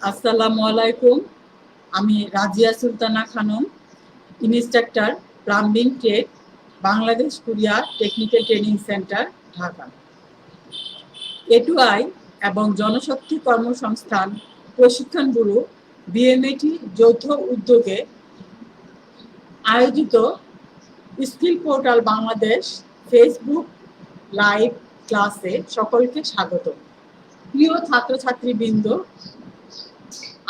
আসসালামু আলাইকুম। আমি Razia Sultana Khanam, instructor, plumbing trade, Bangladesh Korea technical training center, Dhaka. A two I এবং জনশক্তি কর্মসংস্থান প্রশিক্ষণ ব্যুরো বিএমএটি যৌথ উদ্যোগে আয়োজিত skill portal Bangladesh Facebook live ক্লাসে সকলকে স্বাগত। প্রিয় ছাত্রছাত্রীবৃন্দ,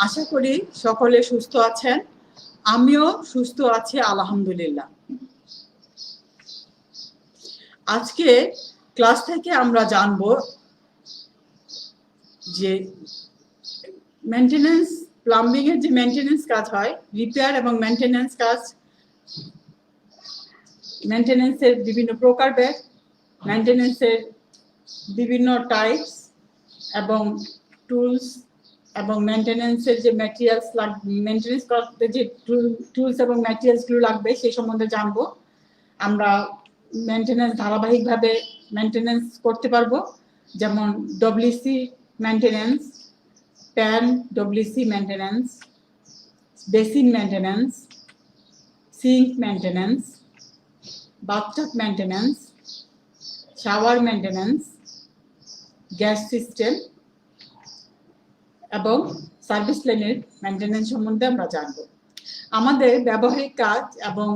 আশা করি সকলে সুস্থ আছেন। আমিও সুস্থ আছি আলহামদুলিল্লাহ। আজকে ক্লাস থেকে আমরা জানব যে মেইনটেনেন্স, প্লাম্বিং এর যে মেইনটেনেন্স কাজ হয়, রিপেয়ার এবং মেইনটেনেন্স কাজ, মেইনটেনেন্সের বিভিন্ন প্রকারভেদ, মেইনটেনেন্সের বিভিন্ন টাইপস এবং টুলস এবং মেইনটেনেন্সের যে ম্যাটেরিয়ালস মেইনটেনেন্স করতে যে টুলস এবং ম্যাটেরিয়ালসগুলো লাগবে সেই সম্বন্ধে জানবো। আমরা মেইনটেনেন্স ধারাবাহিকভাবে মেইনটেনেন্স করতে পারবো, যেমন WC maintenance, pan WC maintenance, basin maintenance, sink maintenance, bathtub maintenance, shower maintenance, gas system এবং সার্ভিস লাইনের মেইনটেনেন্স সম্বন্ধে আমরা জানব। আমাদের ব্যবহারিক কাজ এবং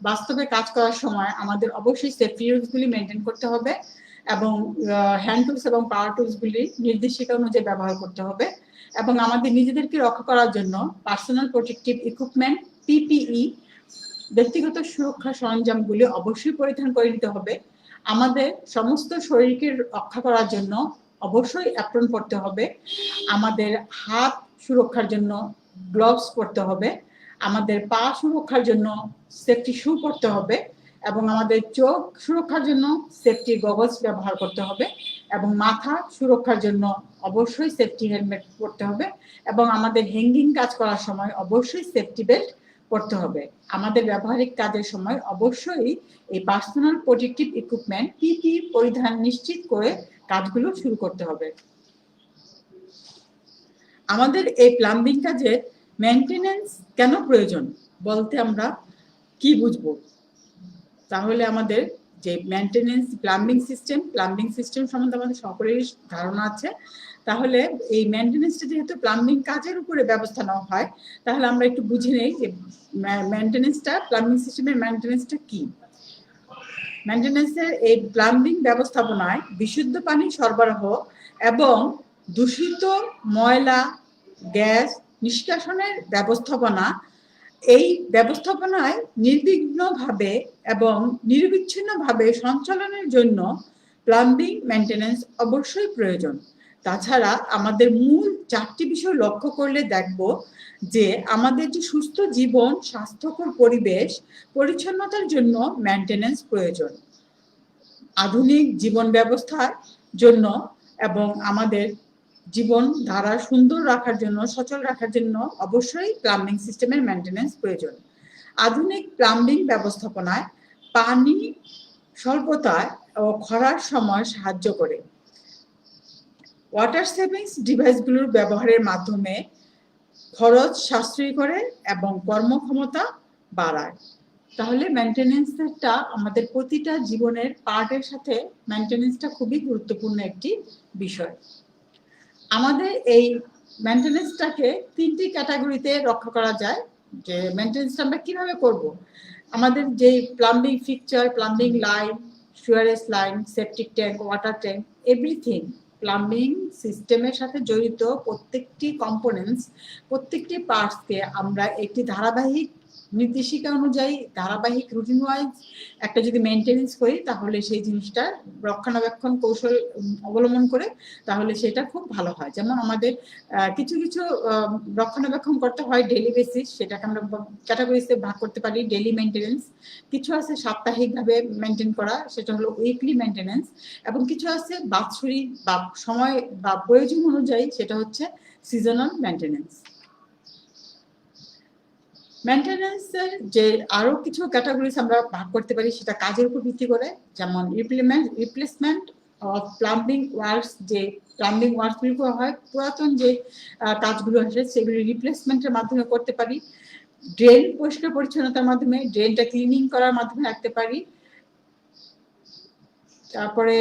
বাস্তবে কাজ করার সময় আমাদের অবশ্যই সেফটি রুলসগুলি মেনটেন করতে হবে এবং হ্যান্ড টুলস এবং পাওয়ার টুলসগুলি নির্দেশিকা অনুযায়ী ব্যবহার করতে হবে এবং আমাদের নিজেদেরকে রক্ষা করার জন্য পার্সোনাল প্রোটেক্টিভ ইকুইপমেন্ট পিপিই ব্যক্তিগত সুরক্ষা সরঞ্জামগুলি অবশ্যই পরিধান করে নিতে হবে। আমাদের সমস্ত শরীরকে রক্ষা করার জন্য অবশ্যই অ্যাপ্রন পরতে হবে, আমাদের হাত সুরক্ষার জন্য গ্লোভস পরতে হবে, আমাদের পা সুরক্ষার জন্য সেফটি শু পরতে হবে এবং আমাদের চোখ সুরক্ষার জন্য সেফটি গগলস ব্যবহার করতে হবে এবং মাথা সুরক্ষার জন্য অবশ্যই সেফটি হেলমেট পরতে হবে এবং আমাদের হ্যাঙ্গিং কাজ করার সময় অবশ্যই সেফটি বেল্ট পরতে হবে। আমাদের ব্যবহারিক কাজের সময় অবশ্যই এই পার্সোনাল প্রোটেক্টিভ ইকুইপমেন্ট পিপি পরিধান নিশ্চিত করে কাজগুলো শুরু করতে হবে। আমাদের এই প্লাম্বিং কাজের মেইনটেনেন্স কেন প্রয়োজন বলতে আমরা কি বুঝবো? তাহলে আমাদের যে মেইনটেনেন্স প্লাম্বিং সিস্টেম সম্বন্ধে আমাদের সকলেরই ধারণা আছে। তাহলে এই মেইনটেনেন্সটা যেহেতু প্লাম্বিং কাজের উপরে ব্যবস্থা নেওয়া হয়, তাহলে আমরা একটু বুঝে নেই যে মেইনটেনেন্সটা, প্লাম্বিং সিস্টেমের মেইনটেনেন্সটা কি। মেইনটেনেন্সের এই প্লাম্বিং ব্যবস্থাপনায় বিশুদ্ধ পানি সরবরাহ এবং দূষিত ময়লা গ্যাস নিষ্কাশনের ব্যবস্থাপনা, এই ব্যবস্থাপনায় নির্বিঘ্নভাবে এবং নিরবিচ্ছিন্নভাবে সঞ্চালনের জন্য প্লাম্বিং মেইনটেনেন্স অবশ্যই প্রয়োজন। তাছাড়া আমাদের মূল 4টি বিষয় লক্ষ্য করলে দেখব যে আমাদের যে সুস্থ জীবন, স্বাস্থ্যকর পরিবেশ পরিচ্ছন্নতার জন্য মেইনটেনেন্স প্রয়োজন। আধুনিক জীবন ব্যবস্থার জন্য এবং আমাদের জীবন ধারা সুন্দর রাখার জন্য, সচল রাখার জন্য অবশ্যই প্লাম্বিং সিস্টেমের মেইনটেনেন্স প্রয়োজন। আধুনিক প্লাম্বিং ব্যবস্থাপনায় পানি স্বল্পতায় ও খরার সময় সাহায্য করে। ওয়াটার সেভিংস ডিভাইসগুলোর ব্যবহারের মাধ্যমে খরচ সাশ্রয়ী করে এবং কর্মক্ষমতা বাড়ায়। তাহলে মেইনটেনেন্সটা আমাদের প্রতিটা জীবনের পার্টের সাথে মেইনটেনেন্সটা খুবই গুরুত্বপূর্ণ একটি বিষয়। আমাদের এই মেইনটেনেন্সটাকে 3টি ক্যাটাগরিতে রক্ষা করা যায়। যে মেইনটেনেন্সটা আমরা কিভাবে করব, আমাদের যে plumbing fixture, plumbing line, Suarez line, septic tank, water tank, everything plumbing সিস্টেমের সাথে জড়িত প্রত্যেকটি কম্পোনেন্টস, প্রত্যেকটি পার্টসকে আমরা একটি ধারাবাহিক নির্দেশিকা অনুযায়ী, ধারাবাহিক রুটিন ওয়াইজ একটা যদি মেইনটেনেন্স করি, তাহলে সেই জিনিসটা রক্ষণাবেক্ষণ কৌশল অবলম্বন করে তাহলে সেটা খুব ভালো হয়। যেমন আমাদের কিছু কিছু রক্ষণাবেক্ষণ করতে হয় ডেইলি বেসিস, সেটাকে আমরা ক্যাটাগরিতে ভাগ করতে পারি। ডেইলি মেইনটেনেন্স, কিছু আছে সাপ্তাহিকভাবে মেইনটেইন করা, সেটা হলো উইকলি মেইনটেনেন্স, এবং কিছু আছে বাৎসরিক বা সময় বা প্রয়োজন অনুযায়ী, সেটা হচ্ছে সিজনাল মেইনটেনেন্স। মেইনটেনেন্সের যে আরো কিছু ক্যাটাগরিজ আমরা ভাগ করতে পারি সেটা কাজের উপর ভিত্তি করে, যেমন রিপ্লেসমেন্ট অফ প্লাম্বিং ওয়ার্কস, যে প্লাম্বিং ওয়ার্কসগুলো করা হয়, পুরাতন যে কাজগুলো আছে সেগুলি রিপ্লেসমেন্টের মাধ্যমে করতে পারি। ড্রেন পরিষ্কার পরিচ্ছন্নতার মাধ্যমে, ড্রেনটা ক্লিনিং করার মাধ্যমে রাখতে পারি। তারপরে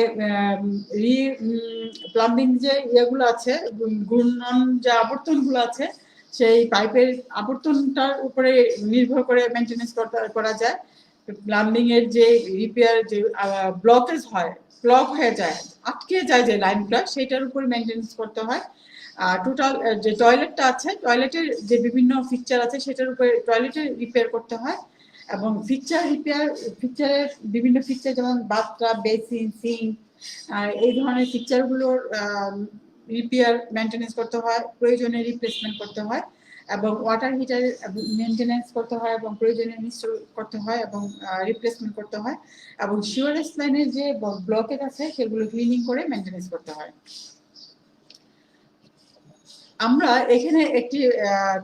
প্লাম্বিং যে ইয়েগুলো আছে, ঘূর্ণন যে আবর্তনগুলো আছে, সেই পাইপের আবর্তনটার উপরে নির্ভর করে মেনটেনেন্স করা যায়। প্লাম্বিং এর যে রিপেয়ার, যে ব্লকেজ হয়, ব্লক হয়ে যায়, আটকে যায় যে লাইনগুলো, সেটার উপর মেনটেনেন্স করতে হয়। টোটাল যে টয়লেটটা আছে, টয়লেটের যে বিভিন্ন ফিচার আছে সেটার উপরে টয়লেটের রিপেয়ার করতে হয়। এবং ফিচারের বিভিন্ন ফিচার যেমন বাথটাব, বেসিন, সিঙ্ক, এই ধরনের ফিচারগুলোর রিপেয়ার মেনটেনেন্স করতে হয়, প্রয়োজনে রিপ্লেসমেন্ট করতে হয়, এবং ওয়াটার হিটার মেনটেনেন্স করতে হয় এবং প্রয়োজনে ইনস্টল করতে হয় এবং রিপ্লেসমেন্ট করতে হয়, এবং সিওরেজ লাইনের যে ব্লকেজ আছে সেগুলো ক্লিনিং করে মেনটেনেন্স করতে হয়। আমরা এখানে একটি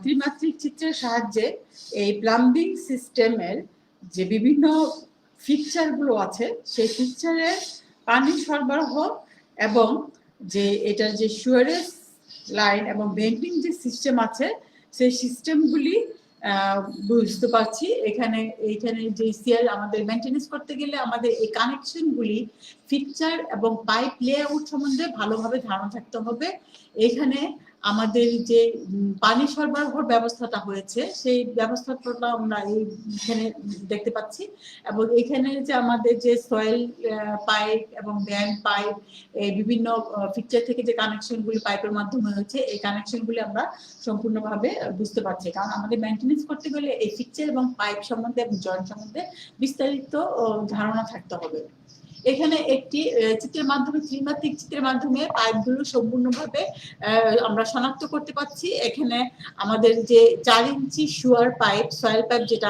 ত্রিমাত্রিক চিত্রের সাহায্যে এই প্লাম্বিং সিস্টেমের যে বিভিন্ন ফিচারগুলো আছে সেই ফিচারের পানি সরবরাহ এবং যে এটার যে সুয়ারেজ লাইন এবং ভেন্টিং যে সিস্টেম আছে সেই সিস্টেমগুলি বুঝতে পারছি। এইখানে যে সিআর আমাদের মেনটেনেন্স করতে গেলে আমাদের এই কানেকশনগুলি, ফিচার এবং পাইপ লেআউট সম্বন্ধে ভালোভাবে ধারণা থাকতে হবে। এখানে আমাদের যে পানি সরবরাহের ব্যবস্থাটা হয়েছে সেই ব্যবস্থাটা আমরা এইখানে দেখতে পাচ্ছি, এবং এখানে যে আমাদের যে সয়েল পাইপ এবং ব্যান্ড পাইপ, এই বিভিন্ন ফিচার থেকে যে কানেকশনগুলি পাইপের মাধ্যমে হয়েছে, এই কানেকশনগুলি আমরা সম্পূর্ণভাবে বুঝতে পারছি। কারণ আমাদের মেনটেনেন্স করতে গেলে এই ফিচার এবং পাইপ সম্বন্ধে এবং জয়েন্ট সম্বন্ধে বিস্তারিত ধারণা থাকতে হবে। এখানে একটি চিত্রের মাধ্যমে, ত্রিমাত্রিক চিত্রের মাধ্যমে পাইপগুলো সম্পূর্ণভাবে আমরা শনাক্ত করতে পারছি। এখানে আমাদের যে 4 ইঞ্চি সুয়ার পাইপ, সয়েল পাইপ যেটা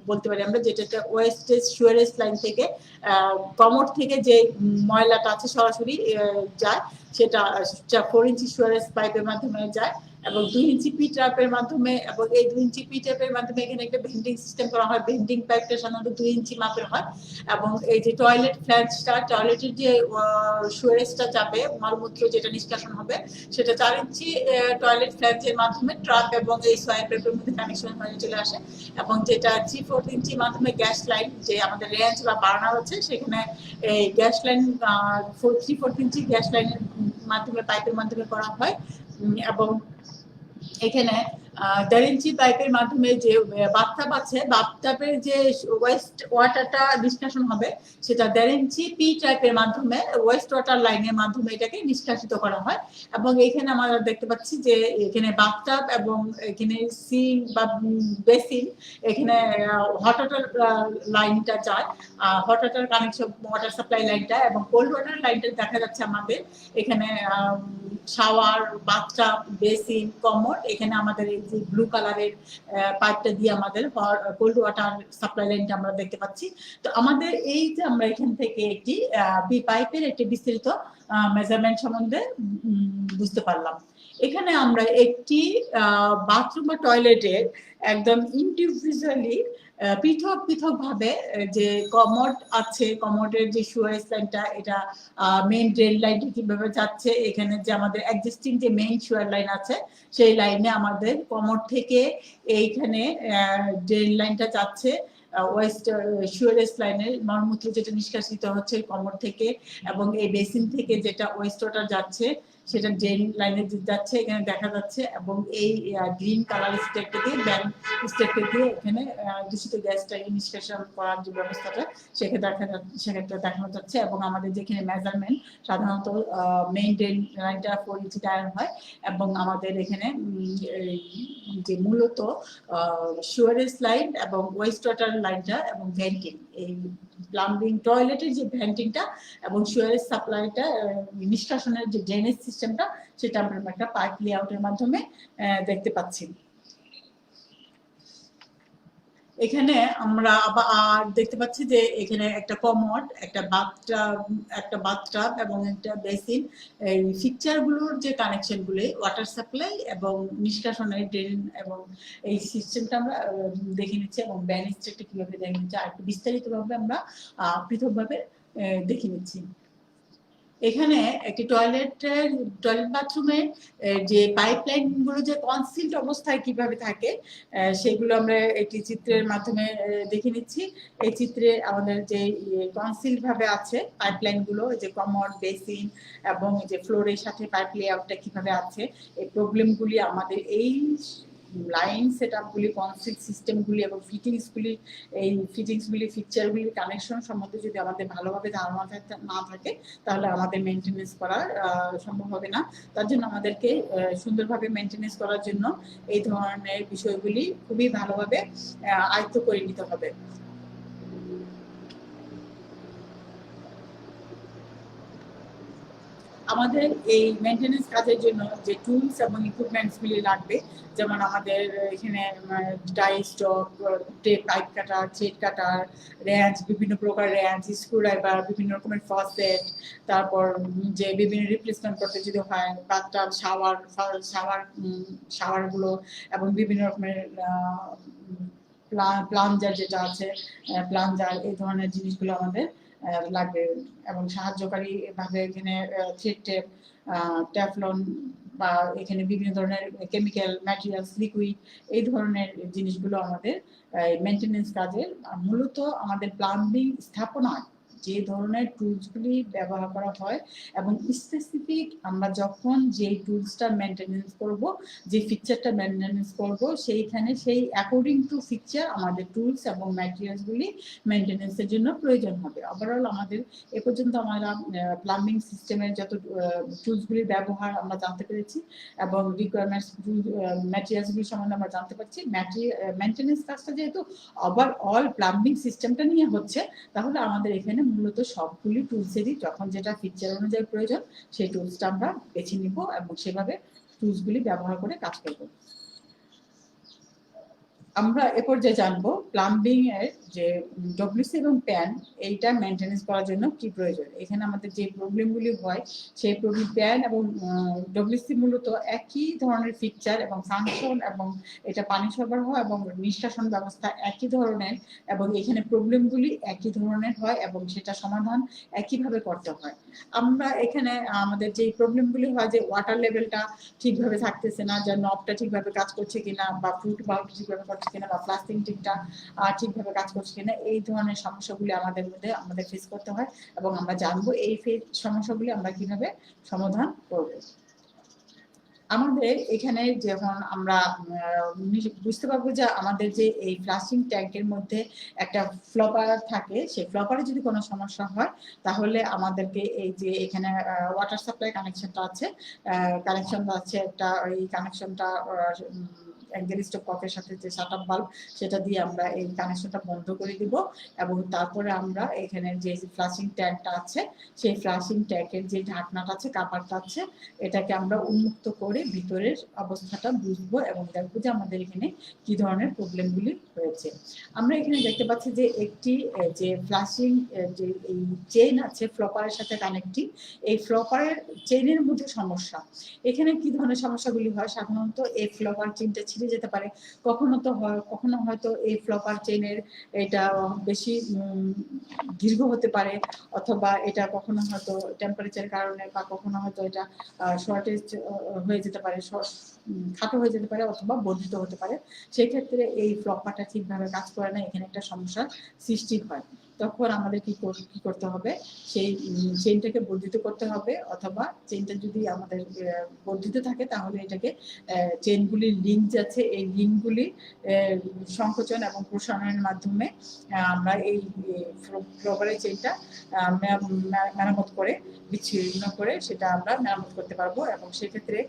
বলতে পারি আমরা, যেটা ওয়েস্টেজ সুয়ারেজ লাইন থেকে কমোড থেকে যে ময়লাটা আছে সরাসরি যায়, সেটা 4 ইঞ্চি সুয়ারেজ পাইপের মাধ্যমে যায়, এবং 2 ইঞ্চি পি ট্র্যাপের মাধ্যমে, এবং এই 2 ইঞ্চি পি ট্র্যাপের মাধ্যমে এখানে একটা ভেন্টিং সিস্টেম করা হয়। ভেন্টিং পাইপটা সাধারণত 2 ইঞ্চি মাপের হয়, এবং এই যে টয়লেট ফ্ল্যাশটা, টয়লেটের যে সুয়ারেজটা যাবে, মলমূত্র যেটা নিষ্কাশন হবে, সেটা 4 ইঞ্চি টয়লেট ফ্ল্যাশের মাধ্যমে ট্রাপ এবং এই সোয়াইপ পাইপের মধ্যে কানেকশন হয়ে চলে আসে, এবং যেটা 3/4 ইঞ্চি মাধ্যমে গ্যাস লাইন, যে আমাদের রেঞ্জ বা বার্নার আছে, সেখানে এই গ্যাস লাইন 3/4 ইঞ্চি গ্যাস লাইনের মাধ্যমে, পাইপের মাধ্যমে করা হয়। এবং এখানে 1.5 ইঞ্চি পাইপের মাধ্যমে যে বাথটাব আছে, বাথটাবের যে ওয়েস্ট ওয়াটারটা নিষ্কাশন হবে, সেটা 1.5 ইঞ্চি পি টাইপের মাধ্যমে ওয়েস্ট ওয়াটার লাইনের মাধ্যমে এটাকে নিষ্কাশিত করা হয়। এবং এখানে আমরা দেখতে পাচ্ছি যে এখানে বাথটাব এবং এখানে সিঙ্ক বা বেসিন, এখানে হট ওয়াটার লাইনটা যায়, hot water connection, water supply লাইনটা, এবং কোল্ড ওয়াটার লাইনটা দেখা যাচ্ছে আমাদের এখানে। শাওয়ার, বাথটাব, বেসিন, কমোড, এখানে আমাদের এই যে ব্লু কালারের পাইপটা দিয়ে আমাদের কোল্ড ওয়াটার সাপ্লাই লাইনটা আমরা দেখতে পাচ্ছি। তো আমাদের এই যে আমরা এখান থেকে একটি পাইপের একটি বিস্তারিত মেজারমেন্ট সম্বন্ধে বুঝতে পারলাম। এখানে আমরা একটি বাথরুম বা টয়লেটের একদম ইন্ডিভিজুয়ালি পৃথক ভাবে যে কমোড আছে, কমোডের যে সুয়ারেজ লাইনটা, এটা মেইন ড্রেন লাইনটা কিভাবে যাচ্ছে, এখানে যে আমাদের এক্সিস্টিং যে মেইন সুয়ার লাইন আছে সেই লাইনে আমাদের কমোড থেকে এইখানে ড্রেন লাইনটা যাচ্ছে, ওয়েস্ট সুয়ারেজ লাইনের মলমূত্র যেটা নিষ্কাশিত হচ্ছে কমোড থেকে, এবং এই বেসিন থেকে যেটা ওয়েস্ট ওয়াটার যাচ্ছে সেটা ড্রেন লাইনে যাচ্ছে, এখানে দেখা যাচ্ছে। এবং এই গ্রিন কালার স্টেকটা দিয়ে, ব্যান্ড স্টেকটা দিয়ে এখানে দূষিত গ্যাসটা নিষ্কাশন করার যে ব্যবস্থাটা সেক্ষেত্রে দেখানো যাচ্ছে। এবং আমাদের যেখানে মেজারমেন্ট সাধারণত মেইন ড্রেন লাইনটা 4 ইঞ্চি আয়রন হয়, এবং আমাদের এখানে যে মূলত সুয়ারেজ লাইন এবং ওয়েস্ট ওয়াটার লাইনটা এবং ভেন্টিং, এই প্লাম্বিং টয়লেটের যে ভেন্টিংটা এবং সুয়ারেজ সাপ্লাইটা, নিষ্কাশনের যে ড্রেনেজ সিস্টেমটা, সেটা আমরা একটা পাইপ লেআউটের মাধ্যমে দেখতে পাচ্ছি। এখানে আমরা আবার দেখতে পাচ্ছি যে এখানে একটা কমোড, একটা বাথটাব এবং একটা বেসিন, এই ফিচারগুলোর যে কানেকশনগুলো, ওয়াটার সাপ্লাই এবং নিষ্কাশনের ড্রেন এবং এই সিস্টেমটা আমরা দেখে নিচ্ছি, এবং ব্যানিস্টারটা কিভাবে দেখে নিচ্ছি আর একটু বিস্তারিতভাবে আমরা পৃথকভাবে দেখে নিচ্ছি। এখানে একটি টয়লেট বাথরুমে যে পাইপলাইন গুলো যে কনসিল্ড অবস্থায় কিভাবে থাকে সেগুলো আমরা একটি চিত্রের মাধ্যমে দেখে নিচ্ছি। এই চিত্রে আমাদের যে কনসিল্ড ভাবে আছে পাইপলাইন গুলো, যে কমোড, বেসিন এবং যে ফ্লোরের সাথে পাইপ লেআউটটা কিভাবে আছে, এই প্রবলেমগুলি আমাদের এই লাইন সেটআপগুলি, কনসিল্ড সিস্টেমগুলি এবং ফিটিংসগুলি, এই ফিটিংসগুলি, ফিকচারগুলি কানেকশন সম্বন্ধে যদি আমাদের ভালোভাবে ধারণা না থাকে তাহলে আমাদের মেনটেনেন্স করা সম্ভব হবে না। তার জন্য আমাদেরকে সুন্দরভাবে মেনটেনেন্স করার জন্য এই ধরনের বিষয়গুলি খুবই ভালোভাবে আয়ত্ত করে নিতে হবে। আমাদের এই মেনটেনেন্স কাজের জন্য যে টুলস এবং ইকুইপমেন্টসগুলি লাগবে, যেমন আমাদের এখানে ডাই স্টক, পাইপ কাটার, থ্রেড কাটার, রেঞ্জ, বিভিন্ন প্রকার রেঞ্জ, স্ক্রুড্রাইভার, বিভিন্ন রকমের ফসেট, তারপর যে বিভিন্ন রিপ্লেসমেন্ট করতে যদি হয়, বাথটাব, শাওয়ারগুলো এবং বিভিন্ন রকমের প্লাঞ্জার যেটা আছে, প্লাঞ্জার, এই ধরনের জিনিসগুলো আমাদের লাগবে। এবং সাহায্যকারী ভাবে এখানে থ্রেড টেপ, ট্যাফলন বা এখানে বিভিন্ন ধরনের কেমিক্যাল ম্যাটেরিয়ালস, লিকুইড, এই ধরনের জিনিসগুলো আমাদের মেনটেনেন্স কাজের মূলত আমাদের প্লাম্বিং স্থাপনায় যে ধরনের টুলসগুলি ব্যবহার করা হয় এবং স্পেসিফিক আমরা যখন যে টুলসটা মেনটেনেন্স করব, যে ফিচারটা মেনটেনেন্স করব, সেইখানে সেই অ্যাকর্ডিং টু ফিচার আমাদের টুলস এবং ম্যাটেরিয়ালসগুলি মেনটেনেন্সের জন্য প্রয়োজন হবে। ওভারঅল আমাদের এ পর্যন্ত আমরা প্লাম্বিং সিস্টেমের যত টুলসগুলির ব্যবহার আমরা জানতে পেরেছি এবং রিকোয়ারমেন্টস, ম্যাটেরিয়ালসগুলি সম্বন্ধে আমরা জানতে পারছি। মেনটেনেন্স কাজটা যেহেতু ওভারঅল প্লাম্বিং সিস্টেমটা নিয়ে হচ্ছে, তাহলে আমাদের এখানে মূলত সবগুলি টুলসেরই যখন যেটা ফিচার অনুযায়ী প্রয়োজন সেই টুলসটা আমরা বেছে নিব এবং সেভাবে টুলসগুলি ব্যবহার করে কাজ করব। আমরা এ পর্যায়ে জানবো প্লাম্বিং এর যে ডব্লিউসি এবং প্যান, এইটা মেনটেনেন্স করার জন্য কি প্রয়োজন। এখানে আমাদের যে প্রবলেমগুলি হয় সেই প্রবলেম, প্যান এবং ডব্লিউসি মূলত একই ধরনের ফিচার এবং ফাংশন এবং এটা পানি সরবরাহ এবং নিষ্কাশন ব্যবস্থা একই ধরনের এবং এখানে প্রবলেমগুলি একই ধরনের হয় এবং সেটা সমাধান একইভাবে করতে হয়। আমরা এখানে আমাদের যে প্রবলেমগুলি হয় যে ওয়াটার লেভেলটা ঠিকভাবে থাকতেছে না, যে নবটা ঠিকভাবে কাজ করছে কিনা, বা ফুট বাল্ব ঠিকভাবে করছে কিনা, বা প্লাস্টিক টিপটা ঠিকভাবে কাজ করছে কিনা, এই ধরনের সমস্যাগুলি আমাদের ফেস করতে হয় এবং আমরা জানবো এই সমস্যাগুলি আমরা কিভাবে সমাধান করব। আমাদের এখানে যখন আমরা বুঝতে পারবো যে আমাদের যে এই ফ্লাশিং ট্যাঙ্কের মধ্যে একটা ফ্লপার থাকে, সেই ফ্লপারে যদি কোনো সমস্যা হয় তাহলে আমাদেরকে এই যে এখানে ওয়াটার সাপ্লাই কানেকশনটা আছে, একটা ওই কানেকশনটা অ্যাঙ্গেল স্টপ ককের সাথে যে শাটআপ বাল্ব, সেটা দিয়ে আমরা এই কানেকশনটা বন্ধ করে দিব এবং তারপরে আমরা এখানে যে ফ্লাশিং ট্যাঙ্কটা আছে সেই ফ্লাশিং ট্যাঙ্কের যে ঢাকনাটা আছে, কাপারটা আছে, এটাকে আমরা উন্মুক্ত করে ভিতরের অবস্থাটা বুঝবো এবং দেখবো যে আমাদের এখানে কি ধরনের প্রবলেমগুলি হয়েছে। আমরা এখানে দেখতে পাচ্ছি যে একটি যে ফ্লাশিং যে এই চেইন আছে ফ্লপারের সাথে কানেক্টিং, এই ফ্লপারের চেইনের মধ্যে সমস্যা। এখানে কি ধরনের সমস্যাগুলি হয়, সাধারণত এই ফ্লপার চেইনটা ছিঁড়ে যেতে পারে, কখনো হয়তো এই ফ্লপার চেইনের এটা বেশি দীর্ঘ হতে পারে, অথবা এটা কখনো হয়তো টেম্পারেচারের কারণে, বা কখনো হয়তো এটা শর্টেজ হয়ে যেতে পারে, খাটো হয়ে যেতে পারে অথবা বর্ধিত হতে পারে। সেক্ষেত্রে এই ফ্লপারটা ঠিকভাবে কাজ করে না, এখানে একটা সমস্যার সৃষ্টি হয়। তখন আমাদের কি করতে হবে, সেই চেইনটাকে বর্ধিত করতে হবে, অথবা চেইনটা যদি আমাদের বর্ধিত থাকে তাহলে এটাকে চেইনগুলির লিঙ্ক আছে, এই লিঙ্কগুলি সংকোচন এবং প্রসারণের মাধ্যমে আমরা এই ফ্লপারের চেইনটা মেরামত করে, বিচ্ছিন্ন করে সেটা আমরা মেরামত করতে পারবো। এবং সেক্ষেত্রে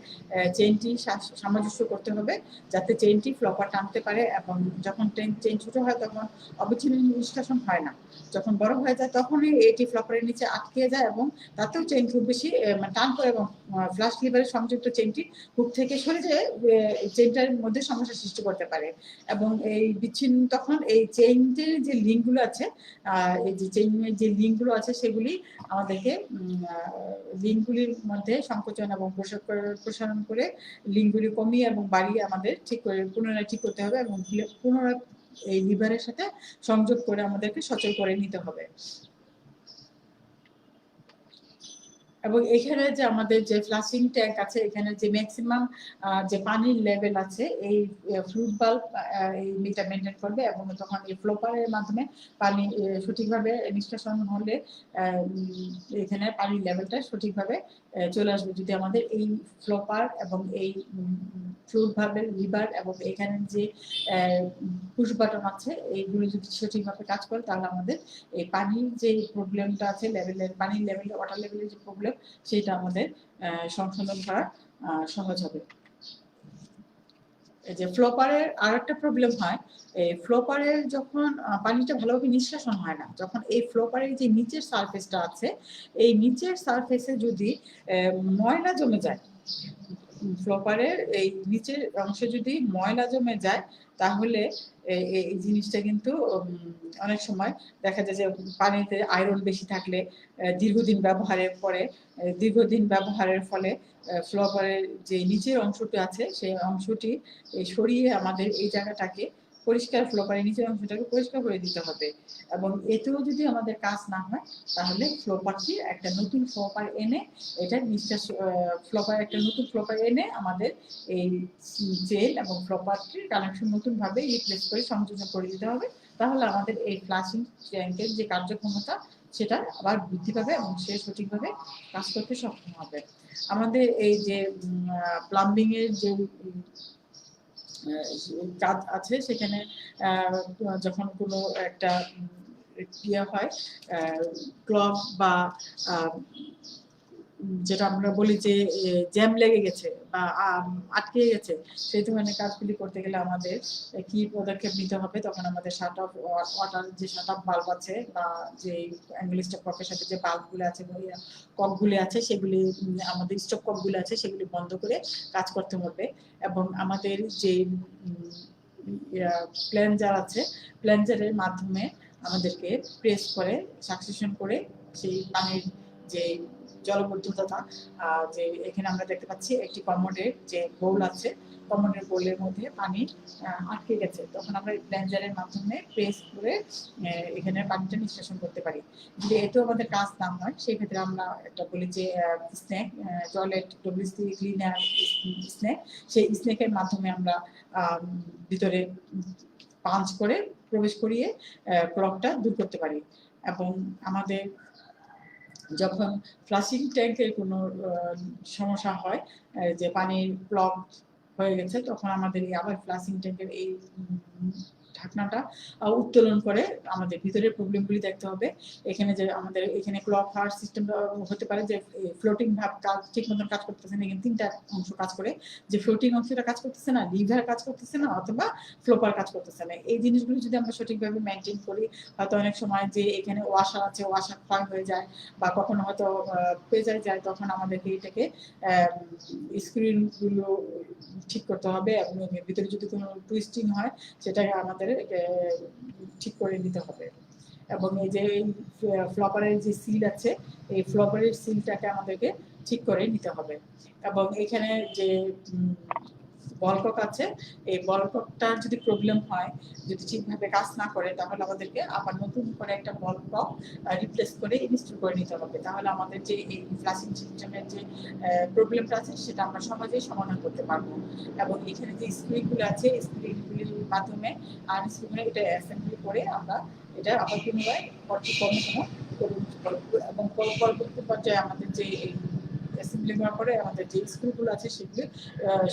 চেইনটি সামঞ্জস্য করতে হবে যাতে চেইনটি ফ্লপার টানতে পারে, এবং যখন চেইন ছোট হয় তখন অবিচ্ছিন্ন নিষ্কাশন হয় না, যখন বড় হয়ে যায় তখনই এটি ফ্লপারের নিচে আটকে যায় এবং তাতেও চেইন খুব বেশি টান করে এবং ফ্লাশ লিভারের সংযুক্ত চেইনটি হুক থেকে সরে যেয়ে চেইনটার মধ্যে সমস্যা সৃষ্টি করতে পারে। এবং এই বিচ্ছিন্ন তখন এই চেইনের যে লিঙ্কগুলো আছে, এই যে চেইনের যে লিঙ্কগুলো আছে সেগুলি আমাদেরকে লিঙ্কগুলির মধ্যে সংকোচন এবং প্রসারণ করে লিঙ্কগুলি কমিয়ে এবং বাড়িয়ে আমাদের পুনরায় ঠিক করতে হবে এবং পুনরায় এই লিভারের সাথে সংযোগ করে আমাদেরকে সচল করে নিতে হবে। এবং এখানে যে আমাদের যে ফ্লাশিং ট্যাঙ্ক আছে, এখানে যে ম্যাক্সিমাম যে পানির লেভেল আছে, এই ফ্লুট বাল্ব এই মিটার মেনটেন করবে, এবং তখন এই ফ্লোপারের মাধ্যমে পানি সঠিকভাবে নিষ্কাশন হলে এখানে পানির লেভেলটা সঠিকভাবে চলে আসবে। যদি আমাদের এই ফ্লোপার এবং এই ফ্লুট ভালভের লিভার এবং এখানে যে পুশ বাটন আছে, এইগুলো যদি সঠিকভাবে কাজ করে, তাহলে আমাদের এই পানির যে প্রবলেমটা আছে, লেভেলের পানির লেভেল, ওয়াটার লেভেলের যে প্রবলেম, সেটা আমাদের সংশোধন করা সহজ হবে। এই যে ফ্লোপারের আর একটা প্রবলেম হয়, এই ফ্লোপারের যখন পানিটা ভালোভাবে নিষ্কাশন হয় না, যখন এই ফ্লোপারের যে নিচের সারফেসটা আছে, এই নিচের সারফেসে যদি ময়লা জমে যায়, ফ্লোপারের এই নিচের অংশে যদি ময়লা জমে যায়, তাহলে এই জিনিসটা কিন্তু অনেক সময় দেখা যায় যে পানিতে আয়রন বেশি থাকলে দীর্ঘদিন ব্যবহারের ফলে ফ্লোপারের যে নিচের অংশটি আছে, সেই অংশটি সরিয়ে আমাদের এই জায়গাটাকে পরিষ্কার, ফ্লোপারের নিচের অংশটাকে পরিষ্কার করে দিতে হবে। এবং এতেও যদি আমাদের কাজ না হয়, তাহলে ফ্লোপারটি একটা নতুন ফ্লোপার এনে, এটা নিঃশ্বাস ফ্লোপার একটা নতুন ফ্লোপার এনে আমাদের এই জেল এবং ফ্লোপারটির কানেকশন নতুন ভাবে রিপ্লেস করে সংযোজন করে দিতে হবে। তাহলে আমাদের এই ফ্লাশিং ট্যাঙ্কের যে কার্যক্ষমতা, সেটা আবার বৃদ্ধি পাবে এবং সে সঠিকভাবে কাজ করতে সক্ষম হবে। আমাদের এই যে প্লাম্বিং এর যে কাজ আছে, সেখানে যখন কোনো একটা ক্রিয়া হয়, ক্লগ বা যেটা আমরা বলি যে জ্যাম লেগে গেছে বা আটকে গেছে, সেই ধরনের কাজগুলি করতে গেলে আমাদের কি পদক্ষেপ নিতে হবে? তখন আমাদের শাট অফ ওয়াটার যে শাট অফ বাল্ব আছে, বা যে অ্যাঙ্গেল স্টপ ককের সাথে যে বাল্বগুলো আছে, ককগুলি আছে, সেগুলি আমাদের স্টপ ককগুলো আছে, সেগুলি বন্ধ করে কাজ করতে হবে। এবং আমাদের যে প্ল্যাঞ্জার আছে, প্ল্যাঞ্জারের মাধ্যমে আমাদেরকে প্রেস করে সাকসেশন করে সেই পানির যে জলবদ্ধতা, যে এখানে আমরা দেখতে পাচ্ছি একটি কমোডের যে বোল আছে, কমোডের বোলের মধ্যে পানি আটকে গেছে, তখন আমরা প্ল্যাঞ্জারের মাধ্যমে প্রেস করে এখানে পানিটা নিষ্কাশন করতে পারি। যদি এতেও আমাদের কাজ না হয়, সেই ক্ষেত্রে আমরা একটা বলি যে snake, toilet WC cleaner snake, সেই স্নেকের মাধ্যমে আমরা ভিতরে পাঞ্চ করে প্রবেশ করিয়ে ক্লগটা দূর করতে পারি। এবং আমাদের যখন ফ্লাশিং ট্যাঙ্কের কোনো সমস্যা হয়, যে পানির ক্লগ হয়ে গেছে, তখন আমাদের আবার ফ্লাশিং ট্যাঙ্কের এই ঢাকনাটা উত্তোলন করে আমাদের ভিতরের প্রবলেমগুলি দেখতে হবে। এখানে যে আমাদের এখানে ক্লগ হওয়ার সিস্টেমটা হতে পারে যে ফ্লোটিং ভাব কাজ ঠিক মতন কাজ করতেছে না, এখানে তিনটা অংশ কাজ করে, যে ফ্লোটিং অংশটা কাজ করতেছে না, লিভার কাজ করতেছে না, অথবা ফ্লোপার কাজ করতেছে না। এই জিনিসগুলো যদি আমরা সঠিকভাবে মেনটেন করি, হয়তো অনেক সময় যে এখানে ওয়াশার আছে, ওয়াশার ক্ষয় হয়ে যায়, বা কখনো হয়তো পেঁচায় যায়, তখন আমাদেরকে এটাকে স্ক্রিনগুলো ঠিক করতে হবে, এবং ভিতরে যদি কোনো টুইস্টিং হয়, সেটাকে আমাদের ঠিক করে নিতে হবে। এবং এই যে ফ্লপারের যে সিল আছে, এই ফ্লপারের সিলটাকে আমাদেরকে ঠিক করে নিতে হবে। এবং এখানে যে বলকক আছে, এই বলককটার যদি প্রবলেম হয়, যদি ঠিকভাবে কাজ না করে, তাহলে আমাদেরকে আবার নতুন করে একটা বলকক রিপ্লেস করে ইনস্টল করে নিতে হবে। তাহলে আমাদের যে এই ফ্লাশিং সিস্টেমের যে প্রবলেমটা আছে, সেটা আমরা সহজেই সমাধান করতে পারবো। এবং এখানে যে স্ক্রিনগুলো আছে, স্ক্রিনগুলির মাধ্যমে আনস্ক্রিনে এটা অ্যাসেম্বলি করে আমরা এটা আবার পুনরায় কর্মক্ষম করব। এবং পরবর্তী পর্যায়ে আমাদের যে অ্যাসেম্বলি করার পরে আমাদের যে স্ক্রুগুলো আছে, সেগুলো